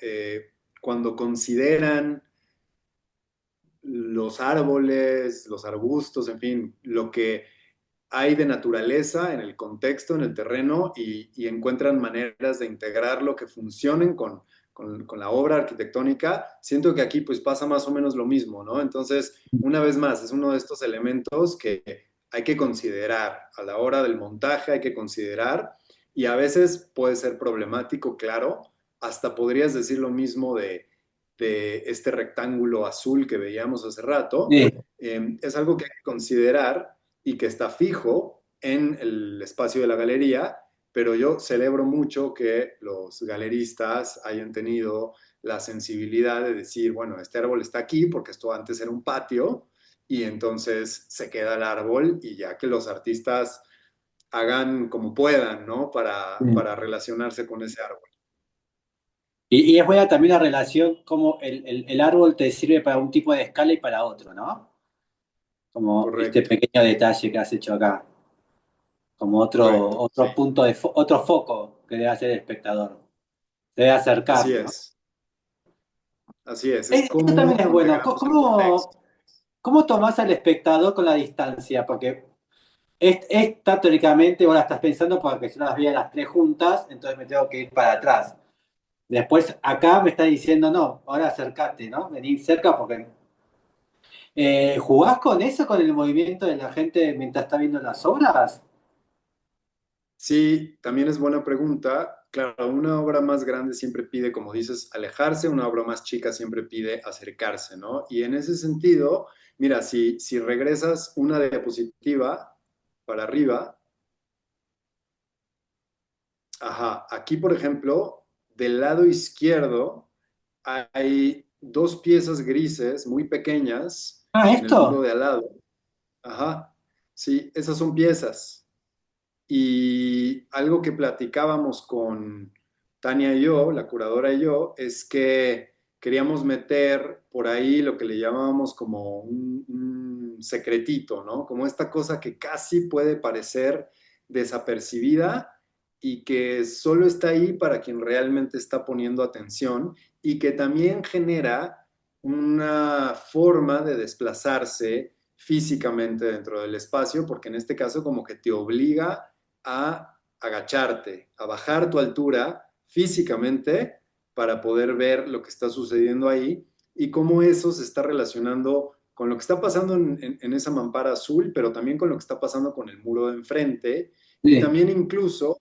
cuando consideran los árboles, los arbustos, en fin, lo que hay de naturaleza en el contexto, en el terreno, y encuentran maneras de integrarlo que funcionen con la obra arquitectónica. Siento que aquí pues pasa más o menos lo mismo, ¿no? Entonces, una vez más, es uno de estos elementos que hay que considerar a la hora del montaje, hay que considerar, y a veces puede ser problemático, claro, hasta podrías decir lo mismo de este rectángulo azul que veíamos hace rato. Sí. Es algo que hay que considerar y que está fijo en el espacio de la galería, pero yo celebro mucho que los galeristas hayan tenido la sensibilidad de decir, bueno, este árbol está aquí porque esto antes era un patio y entonces se queda el árbol y ya que los artistas hagan como puedan, ¿no? Para relacionarse con ese árbol. Y es buena también la relación, como el árbol te sirve para un tipo de escala y para otro, ¿no? Como este Correcto, pequeño detalle que has hecho acá, como correcto, otro sí. punto otro foco que debe hacer el espectador, debe Así acercar, ¿no? es, así es Eso también cómo es bueno. integramos el contexto. ¿Cómo tomás al espectador con la distancia? Porque esta teóricamente vos la estás pensando porque yo las vi a las tres juntas, entonces me tengo que ir para atrás. Después acá me está diciendo, no, ahora acércate, ¿no? Vení cerca porque... ¿jugás con eso, con el movimiento de la gente mientras está viendo las obras? Sí, también es buena pregunta. Claro, una obra más grande siempre pide, como dices, alejarse, una obra más chica siempre pide acercarse, ¿no? Y en ese sentido, mira, si regresas una diapositiva para arriba, ajá, aquí por ejemplo, del lado izquierdo hay dos piezas grises muy pequeñas Ah, en el muro esto. de al lado. Ajá, sí, esas son piezas. Y algo que platicábamos con Tania y yo, la curadora y yo, es que queríamos meter por ahí lo que le llamábamos como un secretito, ¿no? Como esta cosa que casi puede parecer desapercibida y que solo está ahí para quien realmente está poniendo atención y que también genera una forma de desplazarse físicamente dentro del espacio, porque en este caso como que te obliga a agacharte, a bajar tu altura físicamente para poder ver lo que está sucediendo ahí y cómo eso se está relacionando con lo que está pasando en esa mampara azul, pero también con lo que está pasando con el muro de enfrente. Y Sí. también incluso,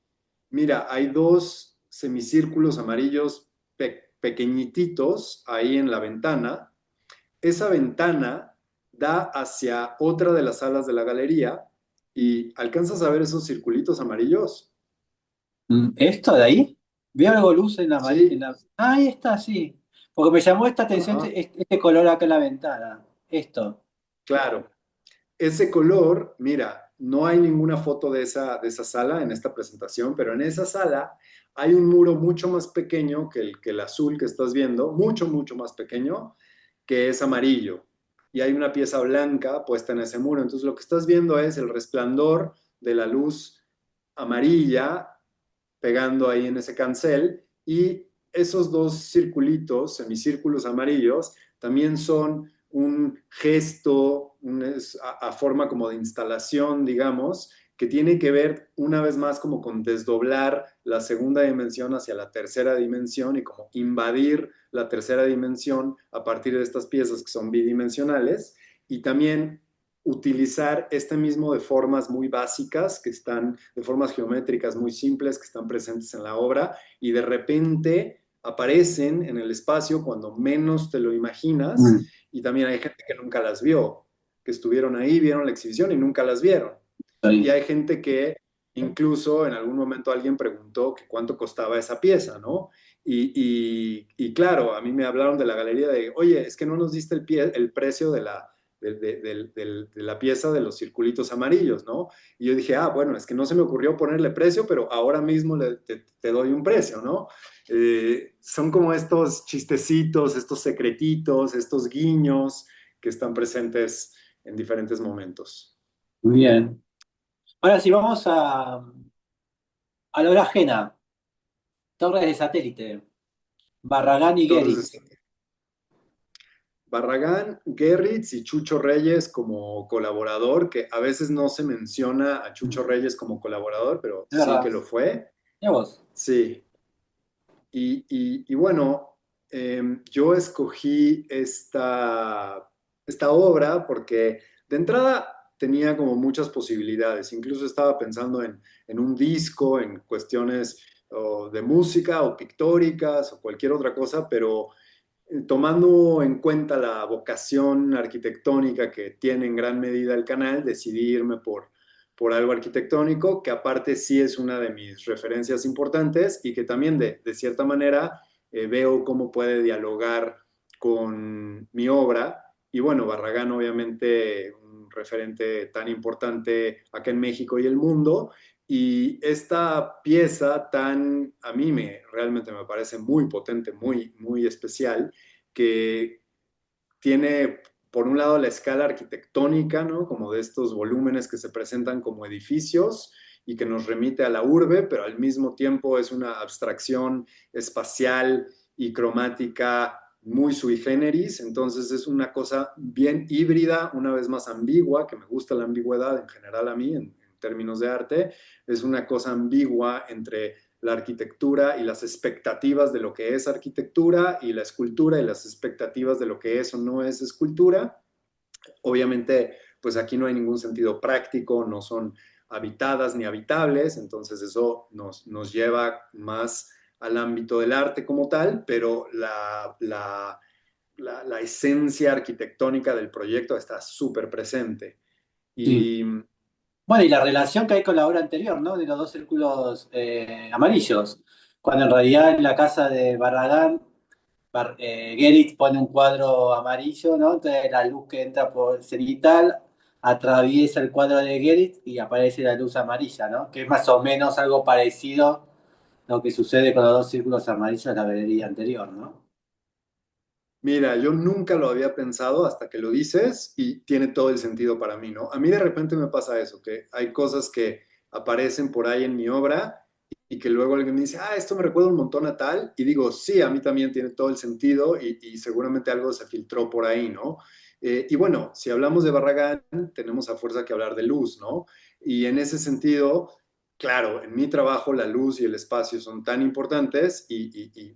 mira, hay dos semicírculos amarillos pequeñititos ahí en la ventana. Esa ventana da hacia otra de las salas de la galería y alcanzas a ver esos circulitos amarillos. ¿Esto de ahí? Veo algo luz en Sí, Ah, ahí está, sí. Porque me llamó esta atención ajá, este color acá en la ventana. Esto. claro. Ese color, mira, no hay ninguna foto de esa sala en esta presentación, pero en esa sala hay un muro mucho más pequeño que el azul que estás viendo, mucho, mucho más pequeño, que es amarillo. y hay una pieza blanca puesta en ese muro. Entonces lo que estás viendo es el resplandor de la luz amarilla pegando ahí en ese cancel y esos dos circulitos, semicírculos amarillos, también son un gesto a forma como de instalación, digamos, que tiene que ver una vez más como con desdoblar la segunda dimensión hacia la tercera dimensión y como invadir la tercera dimensión a partir de estas piezas que son bidimensionales y también utilizar este mismo de formas muy básicas, que están, de formas geométricas muy simples, que están presentes en la obra, y de repente aparecen en el espacio cuando menos te lo imaginas, Mm, y también hay gente que nunca las vio, que estuvieron ahí, vieron la exhibición y nunca las vieron. Y ahí. hay gente que incluso en algún momento alguien preguntó que cuánto costaba esa pieza, ¿no? Y claro, a mí me hablaron de la galería de, oye, es que no nos diste el precio de la pieza de los circulitos amarillos, ¿no? Y yo dije, ah, bueno, es que no se me ocurrió ponerle precio, pero ahora mismo te doy un precio, ¿no? Son como estos chistecitos, estos secretitos, estos guiños que están presentes en diferentes momentos. Muy bien. Ahora sí, vamos a la hora ajena. Torres de satélite. Barragán y Geritz. Entonces, Barragán, Gerritz y Chucho Reyes como colaborador, que a veces no se menciona a Chucho Mm, Reyes como colaborador, pero es sí verdad. que lo fue. ¿Y a vos? Sí. Y bueno, yo escogí esta obra porque de entrada tenía como muchas posibilidades. Incluso estaba pensando en un disco, en cuestiones de música o pictóricas o cualquier otra cosa, pero tomando en cuenta la vocación arquitectónica que tiene en gran medida el canal, decidí irme por algo arquitectónico, que aparte sí es una de mis referencias importantes y que también de cierta manera veo cómo puede dialogar con mi obra. Y bueno, Barragán obviamente un referente tan importante acá en México y el mundo. Y esta pieza tan, a mí realmente me parece muy potente, muy especial, que tiene por un lado la escala arquitectónica, ¿no? Como de estos volúmenes que se presentan como edificios y que nos remite a la urbe, pero al mismo tiempo es una abstracción espacial y cromática muy sui generis, entonces es una cosa bien híbrida, una vez más ambigua, que me gusta la ambigüedad en general a mí en términos de arte, es una cosa ambigua entre la arquitectura y las expectativas de lo que es arquitectura y la escultura y las expectativas de lo que es o no es escultura. Obviamente, pues aquí no hay ningún sentido práctico, no son habitadas ni habitables, entonces eso nos lleva más al ámbito del arte como tal, pero la esencia arquitectónica del proyecto está súper presente. Sí. Y Bueno, y la relación que hay con la obra anterior, ¿no? De los dos círculos amarillos. Cuando en realidad en la casa de Barragán, Geritz pone un cuadro amarillo, ¿no? Entonces la luz que entra por el cenital atraviesa el cuadro de Geritz y aparece la luz amarilla, ¿no? Que es más o menos algo parecido a lo que sucede con los dos círculos amarillos de la galería anterior, ¿no? mira, yo nunca lo había pensado hasta que lo dices y tiene todo el sentido para mí, ¿no? A mí de repente me pasa eso, que hay cosas que aparecen por ahí en mi obra y que luego alguien me dice, ah, esto me recuerda un montón a tal, y digo, sí, a mí también tiene todo el sentido y seguramente algo se filtró por ahí, ¿no? Y bueno, si hablamos de Barragán, tenemos a fuerza que hablar de luz, ¿no? Y en ese sentido, claro, en mi trabajo la luz y el espacio son tan importantes y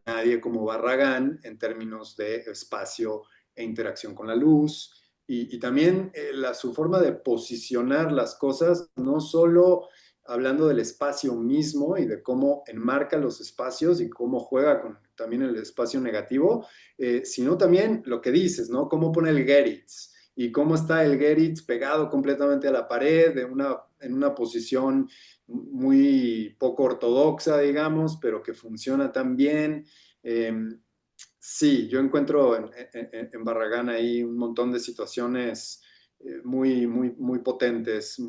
nadie como Barragán en términos de espacio e interacción con la luz. Y también su forma de posicionar las cosas, no solo hablando del espacio mismo y de cómo enmarca los espacios y cómo juega con también el espacio negativo, sino también lo que dices, ¿no? Cómo pone el Geritz y cómo está el Geritz pegado completamente a la pared en una posición muy poco ortodoxa, digamos, pero que funciona tan bien. Eh, sí, yo encuentro en Barragán ahí un montón de situaciones muy potentes,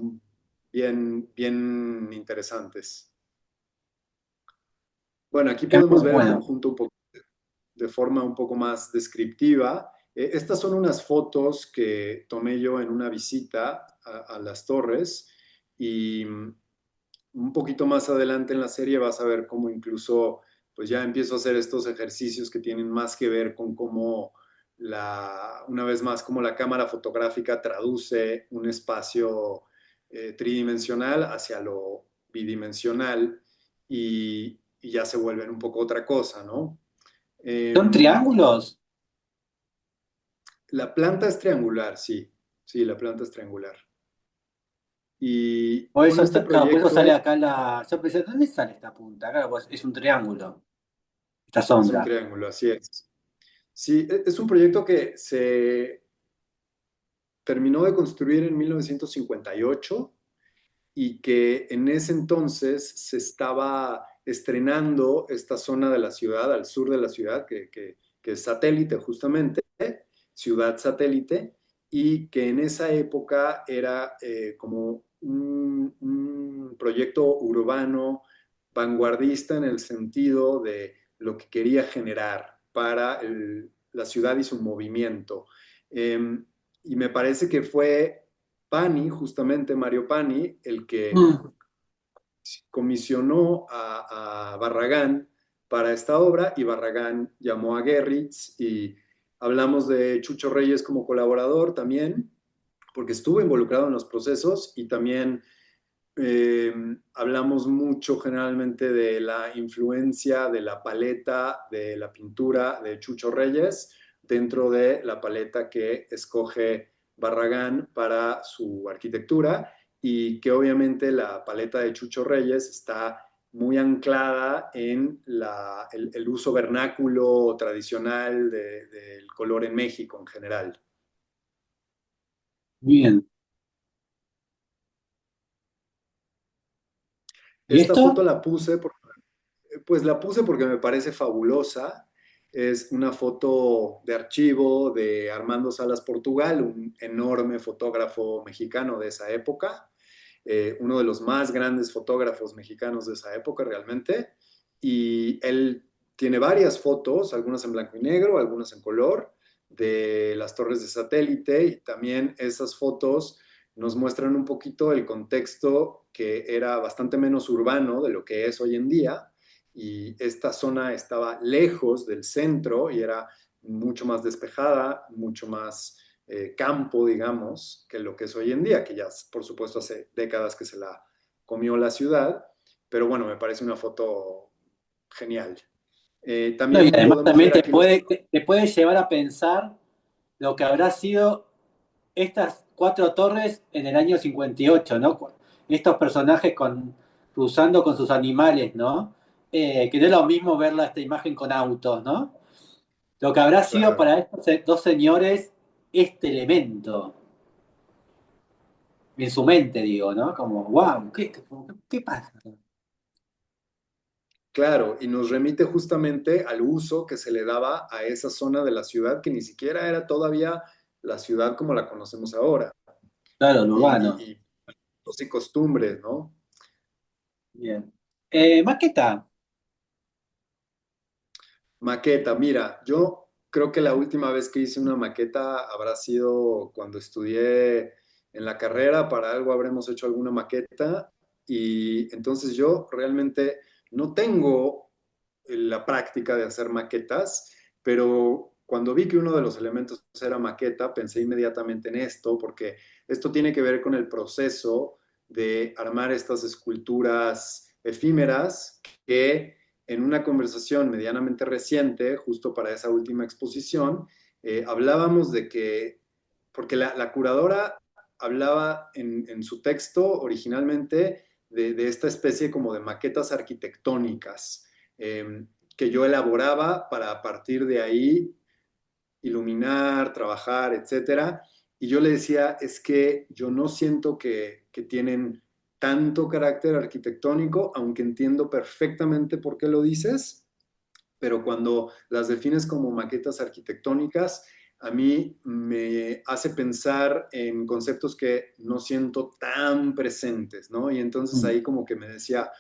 bien interesantes. Bueno, aquí Es podemos muy ver el bueno. conjunto un poco de forma un poco más descriptiva. Estas son unas fotos que tomé yo en una visita a las torres y un poquito más adelante en la serie vas a ver cómo incluso pues ya empiezo a hacer estos ejercicios que tienen más que ver con cómo una vez más, cómo la cámara fotográfica traduce un espacio tridimensional hacia lo bidimensional y ya se vuelven un poco otra cosa, ¿no? ¿Son Em, triángulos? la planta es triangular, sí, sí, la planta es triangular. Y Por con eso, este claro, por eso sale proyecto acá la. Yo pensé, ¿dónde sale esta punta? Claro, pues es un triángulo, esta es un sombra. triángulo, así es. Sí, es un proyecto que se terminó de construir en 1958 y que en ese entonces se estaba estrenando esta zona de la ciudad, al sur de la ciudad, que es satélite justamente, ciudad satélite, y que en esa época era como un proyecto urbano vanguardista en el sentido de lo que quería generar para la ciudad y su movimiento. Eh, y me parece que fue Pani, justamente Mario Pani, el que Mm. comisionó a Barragán para esta obra y Barragán llamó a Gerritz y hablamos de Chucho Reyes como colaborador también, porque estuvo involucrado en los procesos y también eh, hablamos mucho generalmente de la influencia de la paleta de la pintura de Chucho Reyes dentro de la paleta que escoge Barragán para su arquitectura y que obviamente la paleta de Chucho Reyes está muy anclada en el uso vernáculo tradicional del color en México en general. Bien. ¿Y Esta foto esto? la puse porque Pues la puse porque me parece fabulosa. Es una foto de archivo de Armando Salas Portugal, un enorme fotógrafo mexicano de esa época, uno de los más grandes fotógrafos mexicanos de esa época realmente. Y él tiene varias fotos, algunas en blanco y negro, algunas en color, de las torres de satélite y también esas fotos nos muestran un poquito el contexto que era bastante menos urbano de lo que es hoy en día y esta zona estaba lejos del centro y era mucho más despejada, mucho más campo, digamos, que lo que es hoy en día, que ya por supuesto hace décadas que se la comió la ciudad, pero bueno, me parece una foto genial. No, y También además podemos también ver aquí los... te puede llevar a pensar lo que habrá sido estas cuatro torres en el año 58, ¿no? Estos personajes cruzando con sus animales, ¿no? Que no es lo mismo verla esta imagen con autos, ¿no? Lo que habrá sido Claro. para estos dos señores este elemento, en su mente, digo, ¿no? Como, wow, ¿qué pasa? Claro, y nos remite justamente al uso que se le daba a esa zona de la ciudad que ni siquiera era todavía la ciudad como la conocemos ahora. Claro, lo urbano. Y usos y costumbres, ¿no? Bien. Maqueta. Maqueta, mira, yo creo que la última vez que hice una maqueta habrá sido cuando estudié en la carrera, para algo habremos hecho alguna maqueta y entonces yo realmente no tengo la práctica de hacer maquetas, pero cuando vi que uno de los elementos era maqueta, pensé inmediatamente en esto, porque esto tiene que ver con el proceso de armar estas esculturas efímeras que en una conversación medianamente reciente, justo para esa última exposición, hablábamos de que, porque la curadora hablaba en su texto originalmente de esta especie como de maquetas arquitectónicas que yo elaboraba para a partir de ahí iluminar, trabajar, etcétera. Y yo le decía, es que yo no siento que tienen tanto carácter arquitectónico, aunque entiendo perfectamente por qué lo dices, pero cuando las defines como maquetas arquitectónicas, a mí me hace pensar en conceptos que no siento tan presentes, ¿no? Y entonces Mm. ahí como que me decía,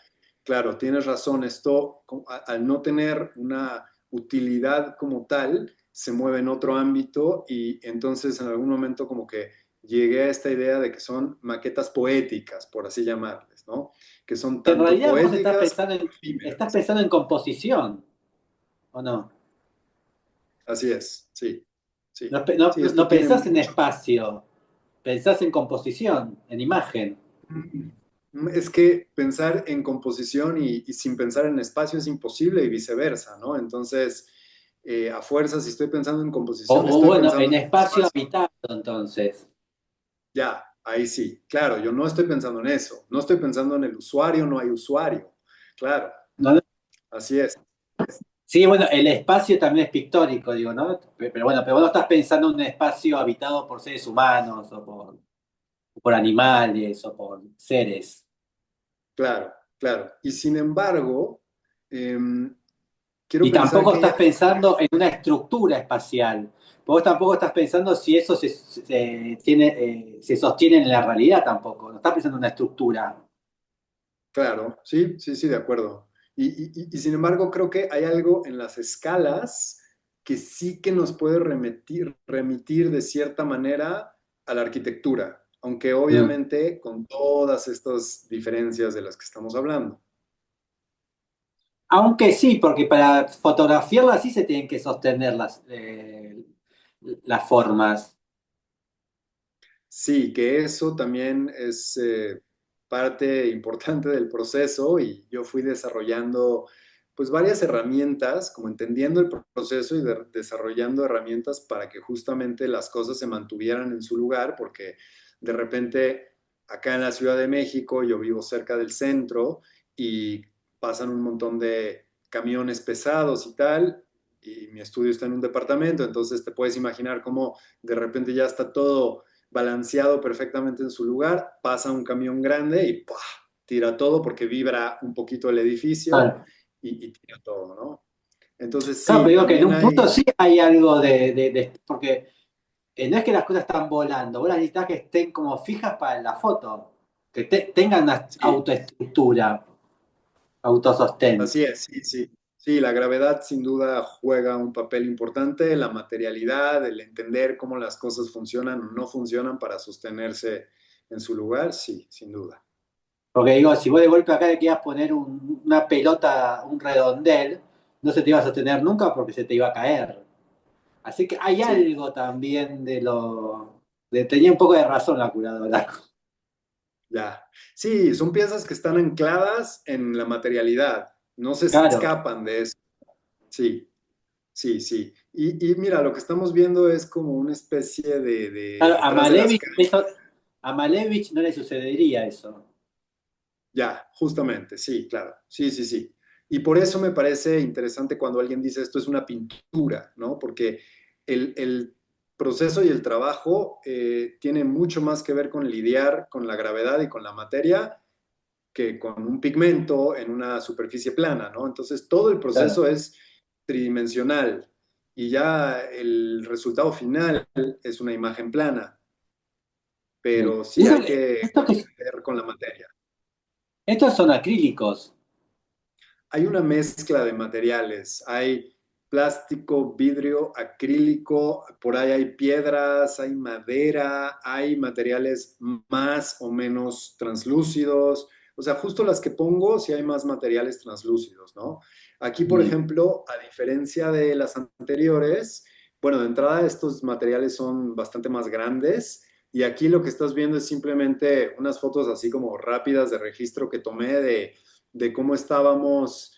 claro, tienes razón, esto al no tener una utilidad como tal, se mueve en otro ámbito y entonces en algún momento como que llegué a esta idea de que son maquetas poéticas, por así llamarles, ¿no? Que son En tanto realidad vos poéticas como estás efímeras. pensando en composición, ¿o no? Así es, sí, sí. No, no, Sí, esto no tiene pensás en mucho. espacio, pensás en composición, en imagen. Es que pensar en composición y sin pensar en espacio es imposible y viceversa, ¿no? Entonces, a fuerza, si estoy pensando en composición, O estoy bueno, pensando en en espacio espacio. habitado, entonces. Ya, ahí sí. Claro, yo no estoy pensando en eso. No estoy pensando en el usuario, no hay usuario. Claro, ¿No? así es. Sí, bueno, el espacio también es pictórico, digo, ¿no? Pero bueno, pero vos no estás pensando en un espacio habitado por seres humanos o por animales o por seres. Claro, claro. Y sin embargo, em, quiero Y pensar tampoco que hay estás algo. pensando en una estructura espacial. Vos tampoco estás pensando si eso se sostiene en la realidad tampoco. No estás pensando en una estructura. Claro, sí, sí, sí, de acuerdo. Y sin embargo, creo que hay algo en las escalas que sí que nos puede remitir de cierta manera a la arquitectura, aunque Mm. obviamente con todas estas diferencias de las que estamos hablando. Aunque sí, porque para fotografiarla sí se tienen que sostener las formas. Sí, que eso también es parte importante del proceso y yo fui desarrollando pues varias herramientas, como entendiendo el proceso y desarrollando herramientas para que justamente las cosas se mantuvieran en su lugar, porque de repente acá en la Ciudad de México yo vivo cerca del centro y pasan un montón de camiones pesados y tal, y mi estudio está en un departamento, entonces te puedes imaginar cómo de repente ya está todo balanceado perfectamente en su lugar, pasa un camión grande y ¡pua! Tira todo porque vibra un poquito el edificio Claro, y tira todo, ¿no? Entonces claro, pero sí, digo que en también un punto hay, sí hay algo porque no es que las cosas están volando, vos las necesitas que estén como fijas para la foto, que tengan una sí, autoestructura, autosostén. así es, sí, sí. Sí, la gravedad sin duda juega un papel importante, la materialidad, el entender cómo las cosas funcionan o no funcionan para sostenerse en su lugar, sí, sin duda. Porque digo, si vos de golpe acá le querías poner una pelota, un redondel, no se te iba a sostener nunca porque se te iba a caer. Así que hay Sí, algo también tenía un poco de razón la curadora. ya. Sí, son piezas que están ancladas en la materialidad, no se Claro. escapan de eso. Sí, sí, sí. Y mira, lo que estamos viendo es como una especie de Claro, detrás de las cámaras. A Malevich no le sucedería eso. Ya, justamente, sí, claro. Sí, sí, sí. Y por eso me parece interesante cuando alguien dice esto es una pintura, ¿no? Porque el proceso y el trabajo tiene mucho más que ver con lidiar con la gravedad y con la materia que con un pigmento en una superficie plana, ¿no? Entonces todo el Claro. proceso es tridimensional y ya el resultado final es una imagen plana, Bien. pero Y sí esto, hay que ver con la materia. estos son acrílicos. Hay una mezcla de materiales, hay plástico, vidrio, acrílico, por ahí hay piedras, hay madera, hay materiales más o menos translúcidos. O sea, justo las que pongo, sí hay más materiales translúcidos, ¿no? Aquí, por Bien. ejemplo, a diferencia de las anteriores, bueno, de entrada estos materiales son bastante más grandes y aquí lo que estás viendo es simplemente unas fotos así como rápidas de registro que tomé de cómo estábamos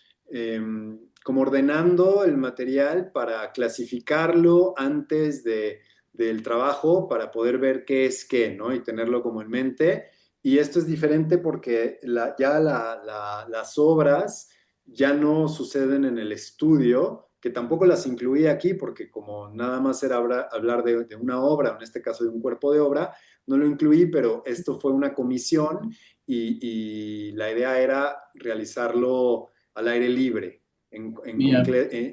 como ordenando el material para clasificarlo antes del trabajo para poder ver qué es qué, ¿no? Y tenerlo como en mente. Y esto es diferente porque las obras ya no suceden en el estudio, que tampoco las incluí aquí porque como nada más era hablar de una obra, en este caso de un cuerpo de obra, no lo incluí, pero esto fue una comisión y la idea era realizarlo al aire libre Bien.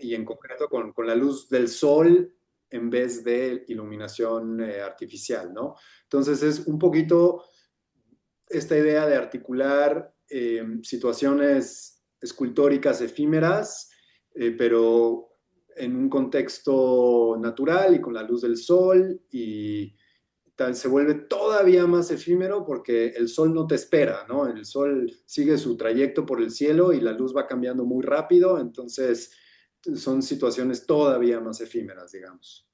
y en concreto con la luz del sol en vez de iluminación artificial, ¿no? Entonces es un poquito esta idea de articular situaciones escultóricas efímeras, pero en un contexto natural y con la luz del sol y se vuelve todavía más efímero porque el sol no te espera, ¿no? El sol sigue su trayecto por el cielo y la luz va cambiando muy rápido, entonces son situaciones todavía más efímeras, digamos.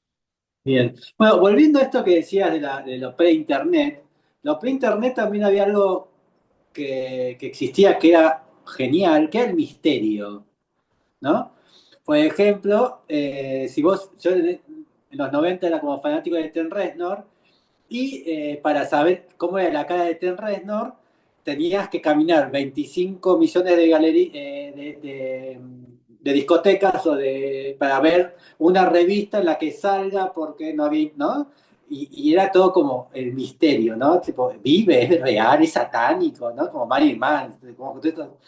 Bien. Bueno, volviendo a esto que decías de lo pre-internet, lo pre-internet también había algo que existía que era genial, que era el misterio, ¿no? Por ejemplo, si vos, yo en los 90 era como fanático de Trent Reznor, y para saber cómo era la cara de Trent Reznor, tenías que caminar 25 millones de discotecas para ver una revista en la que salga porque no había, ¿no? Y era todo como el misterio, ¿no? Tipo, vive, es real, es satánico, ¿no? Como Marilyn Manson, como todo esto.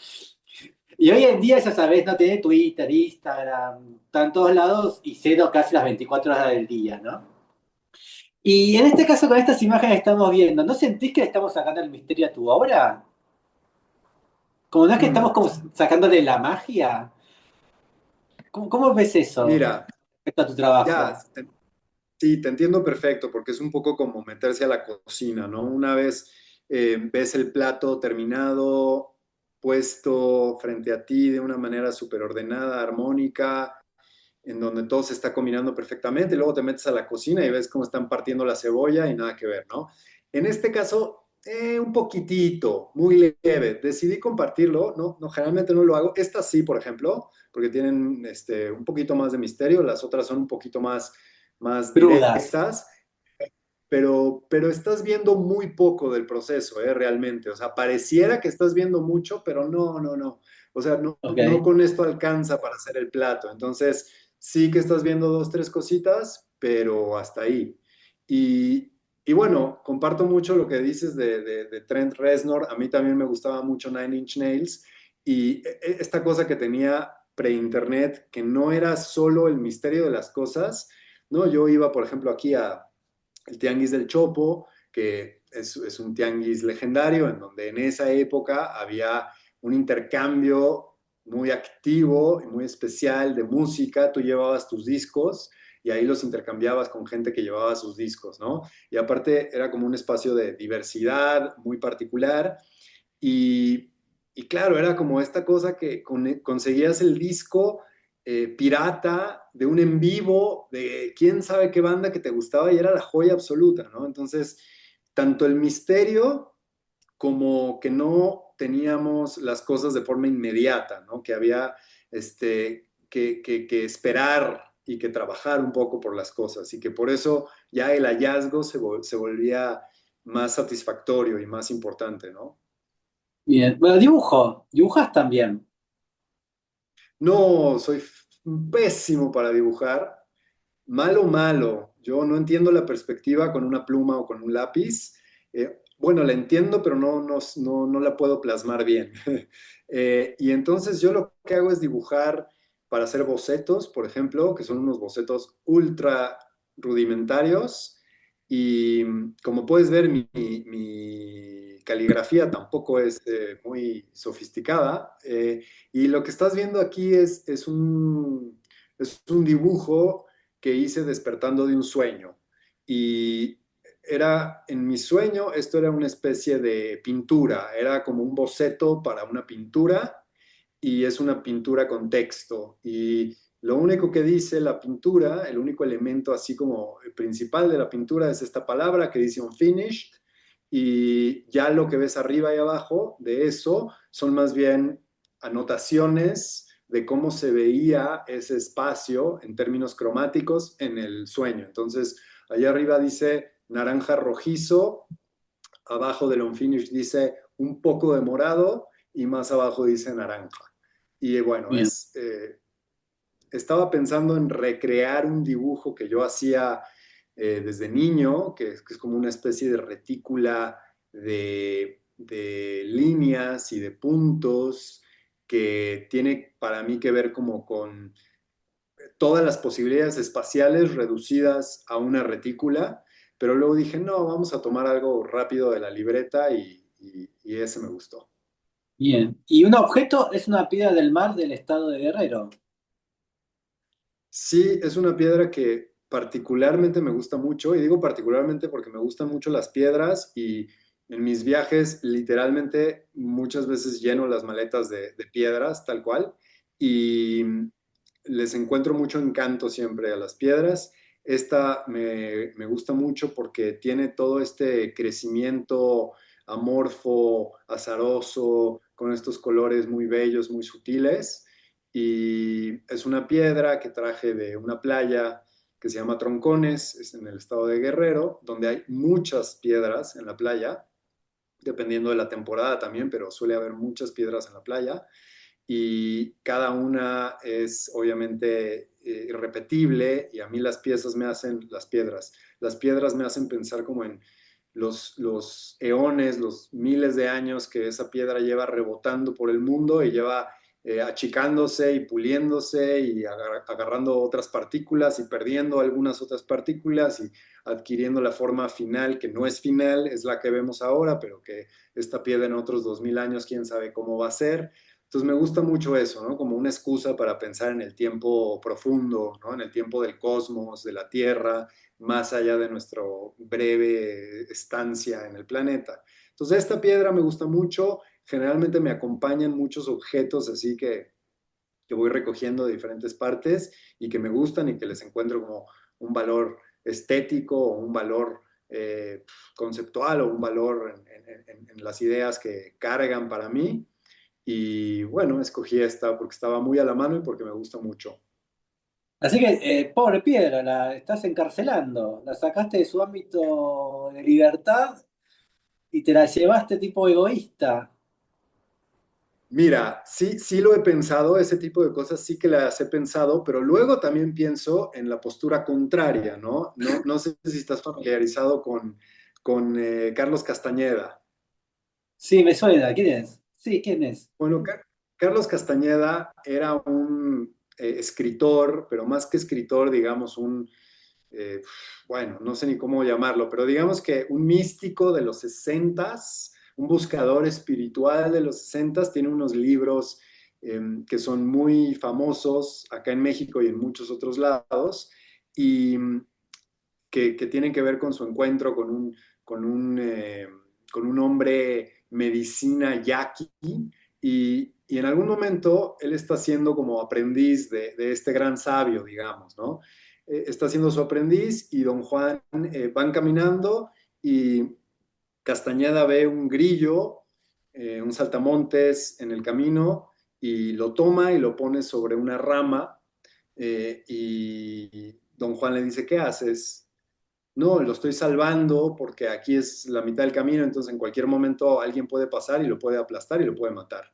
Y hoy en día, ya sabes, no tenés Twitter, Instagram, están en todos lados y cero casi las 24 horas del día, ¿no? Y en este caso, con estas imágenes que estamos viendo, ¿no sentís que le estamos sacando el misterio a tu obra? Como no es que estamos Mm, como sacándole la magia. ¿Cómo ves eso Mira, respecto a tu trabajo? ya, sí, te entiendo perfecto, porque es un poco como meterse a la cocina, ¿no? Una vez ves el plato terminado, puesto frente a ti de una manera súper ordenada, armónica, en donde todo se está combinando perfectamente, y luego te metes a la cocina y ves cómo están partiendo la cebolla y nada que ver, ¿no? En este caso, un poquitito, muy leve. Decidí compartirlo, ¿no? No, generalmente no lo hago. Estas sí, por ejemplo, porque tienen un poquito más de misterio, las otras son un poquito más Crudas. directas, pero estás viendo muy poco del proceso, realmente. O sea, pareciera que estás viendo mucho, pero no, no, no. O sea, no, no Ok. con esto alcanza para hacer el plato. Entonces, sí que estás viendo dos, tres cositas, pero hasta ahí. Y bueno, comparto mucho lo que dices de Trent Reznor. A mí también me gustaba mucho Nine Inch Nails. Y esta cosa que tenía pre-internet, que no era solo el misterio de las cosas, ¿no? Yo iba, por ejemplo, aquí a el Tianguis del Chopo, que es un tianguis legendario, en donde en esa época había un intercambio muy activo y muy especial de música. Tú llevabas tus discos y ahí los intercambiabas con gente que llevaba sus discos, ¿no? Y aparte era como un espacio de diversidad muy particular y, y claro, era como esta cosa que conseguías el disco pirata de un en vivo de quién sabe qué banda que te gustaba y era la joya absoluta, ¿no? Entonces, tanto el misterio como que no teníamos las cosas de forma inmediata, ¿no? Que había que esperar y que trabajar un poco por las cosas y que por eso ya el hallazgo se volvía más satisfactorio y más importante, ¿no? Bien. Bueno, dibujo. Dibujas también. No, soy pésimo para dibujar. Malo, malo. Yo no entiendo la perspectiva con una pluma o con un lápiz. Bueno, la entiendo, pero no la puedo plasmar bien. Y entonces yo lo que hago es dibujar para hacer bocetos, por ejemplo, que son unos bocetos ultra rudimentarios. Y como puedes ver, mi caligrafía tampoco es muy sofisticada. Y lo que estás viendo aquí es un dibujo que hice despertando de un sueño. Y era, en mi sueño, esto era una especie de pintura, era como un boceto para una pintura y es una pintura con texto. Y lo único que dice la pintura, el único elemento así como principal de la pintura es esta palabra que dice unfinished y ya lo que ves arriba y abajo de eso son más bien anotaciones de cómo se veía ese espacio en términos cromáticos en el sueño. Entonces, allá arriba dice naranja rojizo, abajo del unfinished dice un poco de morado y más abajo dice naranja. Y bueno, Bien. estaba pensando en recrear un dibujo que yo hacía desde niño, que es como una especie de retícula de líneas y de puntos que tiene para mí que ver como con todas las posibilidades espaciales reducidas a una retícula, pero luego dije, no, vamos a tomar algo rápido de la libreta y ese me gustó. Bien. Y un objeto es una piedra del mar del estado de Guerrero. Sí, es una piedra que particularmente me gusta mucho, y digo particularmente porque me gustan mucho las piedras y en mis viajes literalmente muchas veces lleno las maletas de piedras, tal cual, y les encuentro mucho encanto siempre a las piedras. Esta me gusta mucho porque tiene todo este crecimiento amorfo, azaroso, con estos colores muy bellos, muy sutiles y es una piedra que traje de una playa que se llama Troncones, es en el estado de Guerrero, donde hay muchas piedras en la playa, dependiendo de la temporada también, pero suele haber muchas piedras en la playa y cada una es obviamente irrepetible y a mí las piedras me hacen pensar como en los eones, los miles de años que esa piedra lleva rebotando por el mundo y lleva achicándose y puliéndose y agarrando otras partículas y perdiendo algunas otras partículas y adquiriendo la forma final, que no es final, es la que vemos ahora, pero que esta piedra en otros 2000 años, quién sabe cómo va a ser. Entonces me gusta mucho eso, ¿no? Como una excusa para pensar en el tiempo profundo, ¿no? En el tiempo del cosmos, de la Tierra, más allá de nuestra breve estancia en el planeta. Entonces esta piedra me gusta mucho, generalmente me acompañan muchos objetos así que voy recogiendo de diferentes partes y que me gustan y que les encuentro como un valor estético o un valor conceptual o un valor en las ideas que cargan para mí. Y bueno, escogí esta porque estaba muy a la mano y porque me gusta mucho. Así que, pobre piedra, la estás encarcelando, la sacaste de su ámbito de libertad y te la llevaste tipo egoísta. Mira, sí, sí lo he pensado, ese tipo de cosas sí que las he pensado, pero luego también pienso en la postura contraria, ¿no? No sé si estás familiarizado con Carlos Castañeda. Sí, me suena, ¿quién es? Sí, ¿quién es? Bueno, Carlos Castañeda era un escritor, pero más que escritor, digamos, eh, bueno, no sé ni cómo llamarlo, pero digamos que un místico de los sesentas, un buscador espiritual de los sesentas, tiene unos libros que son muy famosos acá en México y en muchos otros lados, y que tienen que ver con su encuentro con un, eh, con un hombre medicina yaqui, y en algún momento él está siendo como aprendiz de este gran sabio, digamos, ¿no? Está siendo su aprendiz y don Juan van caminando y Castañeda ve un grillo, un saltamontes en el camino y lo toma y lo pone sobre una rama y don Juan le dice, ¿qué haces? No, lo estoy salvando porque aquí es la mitad del camino, entonces en cualquier momento alguien puede pasar y lo puede aplastar y lo puede matar.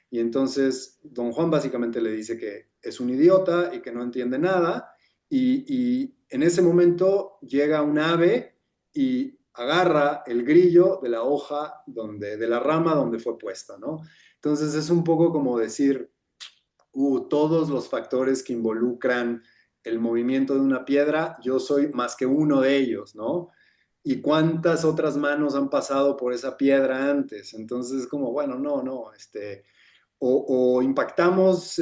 Y entonces don Juan básicamente le dice que es un idiota y que no entiende nada y en ese momento llega un ave y agarra el grillo de la hoja de la rama donde fue puesta, ¿no? Entonces es un poco como decir, todos los factores que involucran el movimiento de una piedra, yo soy más que uno de ellos, ¿no? Y cuántas otras manos han pasado por esa piedra antes. Entonces, como, bueno, no, o impactamos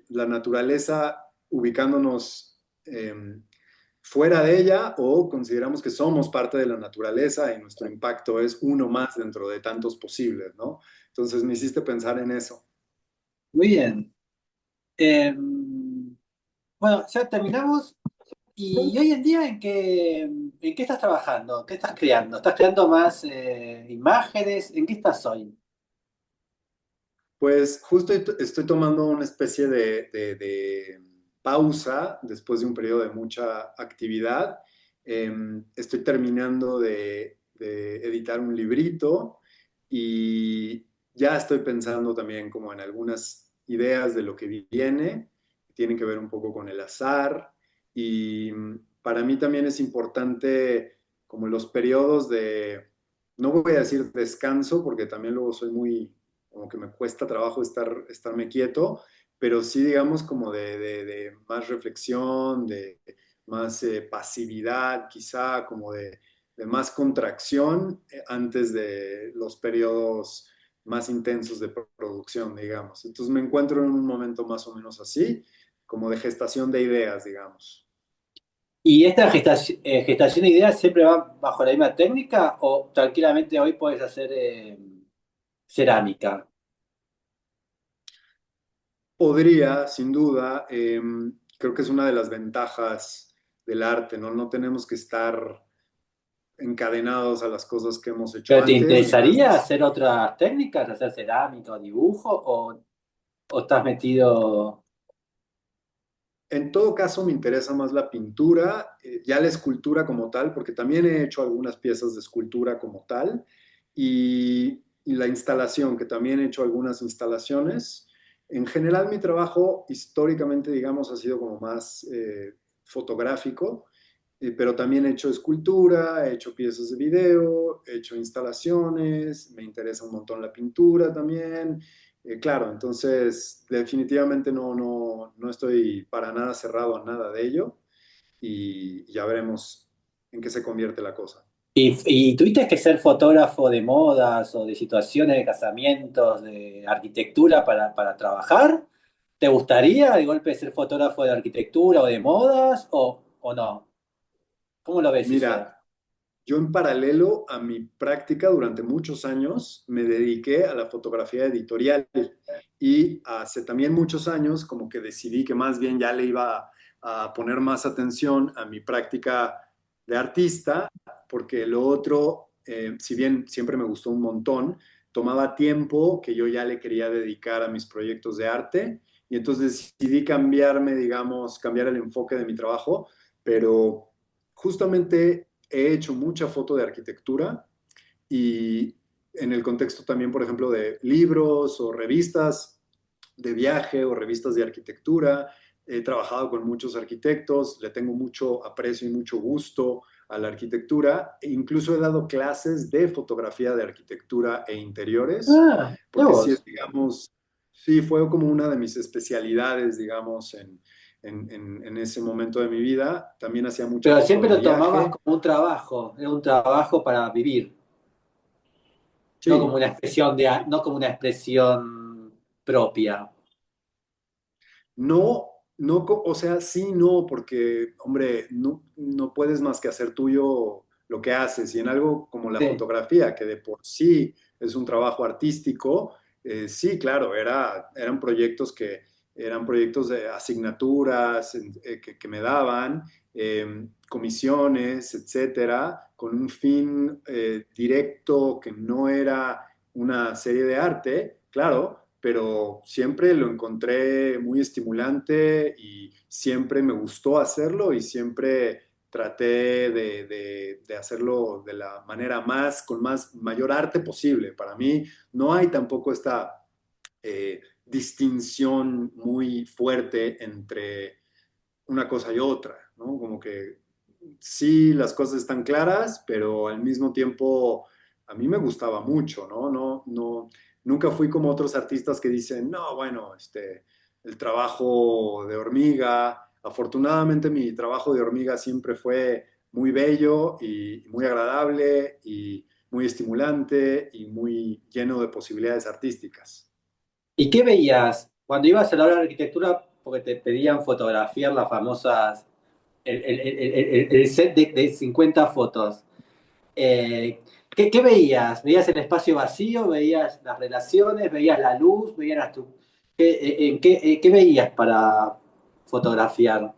la naturaleza ubicándonos fuera de ella o consideramos que somos parte de la naturaleza y nuestro impacto es uno más dentro de tantos posibles, ¿no? Entonces me hiciste pensar en eso. Muy bien. Bueno, ya terminamos. ¿Y hoy en día en qué estás trabajando? ¿Qué estás creando? ¿Estás creando más imágenes? ¿En qué estás hoy? Pues justo estoy tomando una especie de pausa después de un periodo de mucha actividad. Estoy terminando de editar un librito y ya estoy pensando también como en algunas ideas de lo que viene, que tienen que ver un poco con el azar. Y para mí también es importante como los periodos no voy a decir descanso, porque también luego soy muy como que me cuesta trabajo estarme quieto, pero sí digamos como de más reflexión, de más pasividad, quizá como de más contracción antes de los periodos más intensos de producción, digamos. Entonces me encuentro en un momento más o menos así. como de gestación de ideas, digamos. ¿Y esta gestación de ideas siempre va bajo la misma técnica o tranquilamente hoy puedes hacer cerámica? Podría, sin duda, creo que es una de las ventajas del arte, ¿no? No tenemos que estar encadenados a las cosas que hemos hecho ¿Pero te antes, mientras interesaría hacer otras técnicas, hacer cerámica o dibujo o estás metido? en todo caso me interesa más la pintura, ya la escultura como tal, porque también he hecho algunas piezas de escultura como tal, y la instalación, que también he hecho algunas instalaciones. En general mi trabajo históricamente, digamos, ha sido como más fotográfico, pero también he hecho escultura, he hecho piezas de video, he hecho instalaciones, me interesa un montón la pintura también. Claro, entonces definitivamente no estoy para nada cerrado a nada de ello y ya veremos en qué se convierte la cosa. ¿Y tuviste que ser fotógrafo de modas o de situaciones de casamientos, de arquitectura para trabajar? ¿Te gustaría de golpe ser fotógrafo de arquitectura o de modas o no? ¿Cómo lo ves eso? Mira, yo en paralelo a mi práctica durante muchos años me dediqué a la fotografía editorial y hace también muchos años como que decidí que más bien ya le iba a poner más atención a mi práctica de artista, porque lo otro, si bien siempre me gustó un montón, tomaba tiempo que yo ya le quería dedicar a mis proyectos de arte y entonces decidí cambiarme, digamos, cambiar el enfoque de mi trabajo, pero justamente he hecho mucha foto de arquitectura y en el contexto también, por ejemplo, de libros o revistas de viaje o revistas de arquitectura. He trabajado con muchos arquitectos, le tengo mucho aprecio y mucho gusto a la arquitectura e incluso he dado clases de fotografía de arquitectura e interiores, Ah, mira porque sí es, vos. digamos, sí fue como una de mis especialidades, digamos, en ese momento de mi vida. También hacía mucha Pero foto siempre de lo tomabas viaje. como un trabajo, era un trabajo para vivir, no como Sí, una expresión no como una expresión propia. no, o sea, sí, no, porque, hombre, no puedes más que hacer tuyo lo que haces. Y en algo como la Sí. fotografía, que de por sí es un trabajo artístico, sí, claro, eran proyectos eran proyectos de asignaturas que me daban, comisiones, etcétera, con un fin directo que no era una serie de arte, claro, pero siempre lo encontré muy estimulante y siempre me gustó hacerlo y siempre traté de hacerlo de la manera con mayor arte posible. Para mí no hay tampoco esta distinción muy fuerte entre una cosa y otra, ¿no? Como que sí, las cosas están claras, pero al mismo tiempo a mí me gustaba mucho, ¿no? Nunca fui como otros artistas que dicen, no, bueno, el trabajo de hormiga. Afortunadamente mi trabajo de hormiga siempre fue muy bello y muy agradable y muy estimulante y muy lleno de posibilidades artísticas. ¿Y qué veías cuando ibas a la obra de arquitectura? Porque te pedían fotografiar las famosas, el set de 50 fotos. ¿Qué veías? ¿Veías el espacio vacío? ¿Veías las relaciones? ¿Veías la luz? ¿Veías qué veías para fotografiar?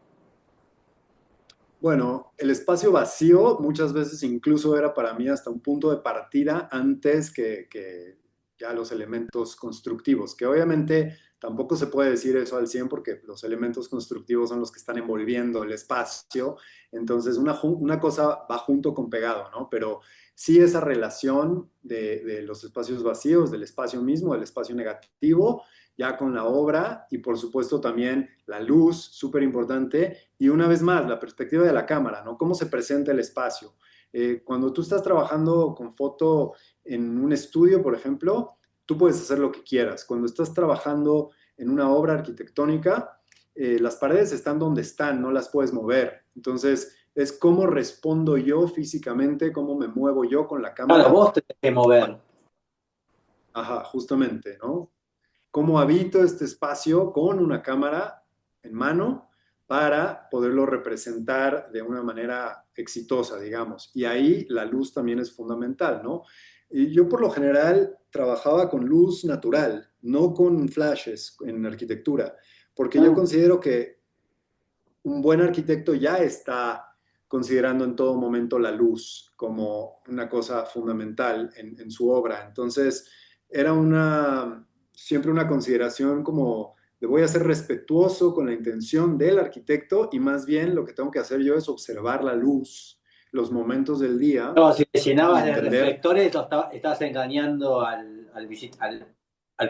Bueno, el espacio vacío muchas veces incluso era para mí hasta un punto de partida antes que ya los elementos constructivos, que obviamente tampoco se puede decir eso al 100 porque los elementos constructivos son los que están envolviendo el espacio, entonces una cosa va junto con pegado, ¿no? Pero sí esa relación de los espacios vacíos, del espacio mismo, del espacio negativo, ya con la obra y por supuesto también la luz, súper importante, y una vez más, la perspectiva de la cámara, ¿no? ¿Cómo se presenta el espacio? Cuando tú estás trabajando con foto en un estudio, por ejemplo, tú puedes hacer lo que quieras. Cuando estás trabajando en una obra arquitectónica, las paredes están donde están, no las puedes mover. Entonces, es cómo respondo yo físicamente, cómo me muevo yo con la Claro, cámara. vos tenés que mover. Ajá, justamente, ¿no? Cómo habito este espacio con una cámara en mano para poderlo representar de una manera exitosa, digamos. Y ahí la luz también es fundamental, ¿no? Y yo por lo general trabajaba con luz natural, no con flashes en arquitectura, porque yo Ah, considero que un buen arquitecto ya está considerando en todo momento la luz como una cosa fundamental en su obra. Entonces, era siempre una consideración como de voy a ser respetuoso con la intención del arquitecto y más bien lo que tengo que hacer yo es observar la luz, los momentos del día no, si te y llenabas de entender. reflectores, estabas engañando al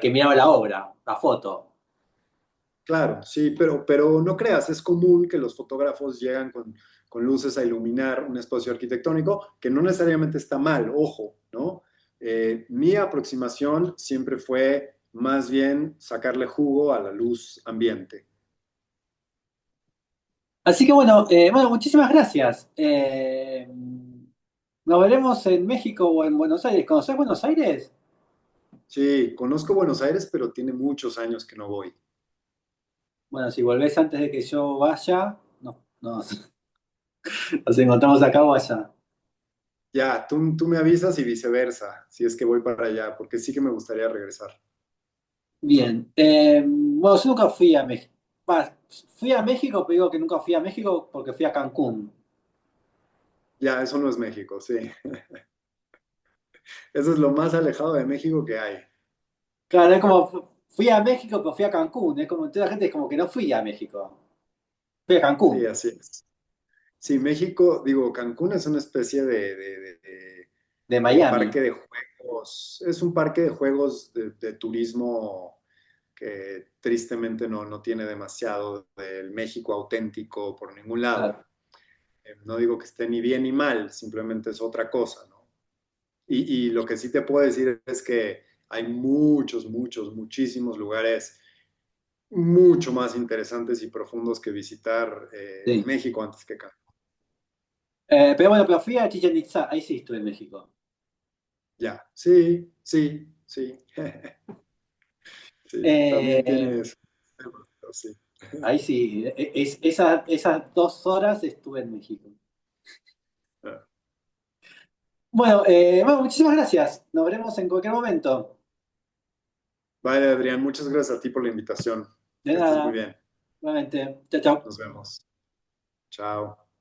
que miraba la obra, la foto. Claro, sí, pero no creas, es común que los fotógrafos llegan con luces a iluminar un espacio arquitectónico, que no necesariamente está mal, ojo, ¿no? Mi aproximación siempre fue más bien sacarle jugo a la luz ambiente. Así que bueno, bueno, muchísimas gracias. Nos veremos en México o en Buenos Aires. ¿Conocés Buenos Aires? Sí, conozco Buenos Aires, pero tiene muchos años que no voy. Bueno, si volvés antes de que yo vaya, nos encontramos acá o allá. Ya, tú me avisas y viceversa, si es que voy para allá, porque sí que me gustaría regresar. Bien. Bueno, yo nunca fui a México. Fui a México, pero digo que nunca fui a México porque fui a Cancún. Ya, eso no es México, sí. Eso es lo más alejado de México que hay. Claro, es como fui a México, pero fui a Cancún. Es como toda la gente es como que no fui a México. Fui a Sí, Cancún, así es. Sí, México, digo, Cancún es una especie de de Miami. parque de juegos, es un parque de juegos de turismo que tristemente no tiene demasiado del México auténtico por ningún lado. Claro. No digo que esté ni bien ni mal, simplemente es otra cosa, ¿no? Y lo que sí te puedo decir es que hay muchísimos lugares mucho más interesantes y profundos que visitar en Sí. México antes que Cancún. Pero bueno, pero fui a Chichén Itzá. Ahí sí estuve en México. Ya, sí, sí, sí, sí, también Eh, tiene eso. Sí. Ahí sí. Esas 2 horas estuve en México. Bueno, bueno, muchísimas gracias. Nos veremos en cualquier momento. Vale, Adrián, muchas gracias a ti por la invitación. De Que estés muy nada, bien. nuevamente. Chao, chao. Nos vemos. Chao.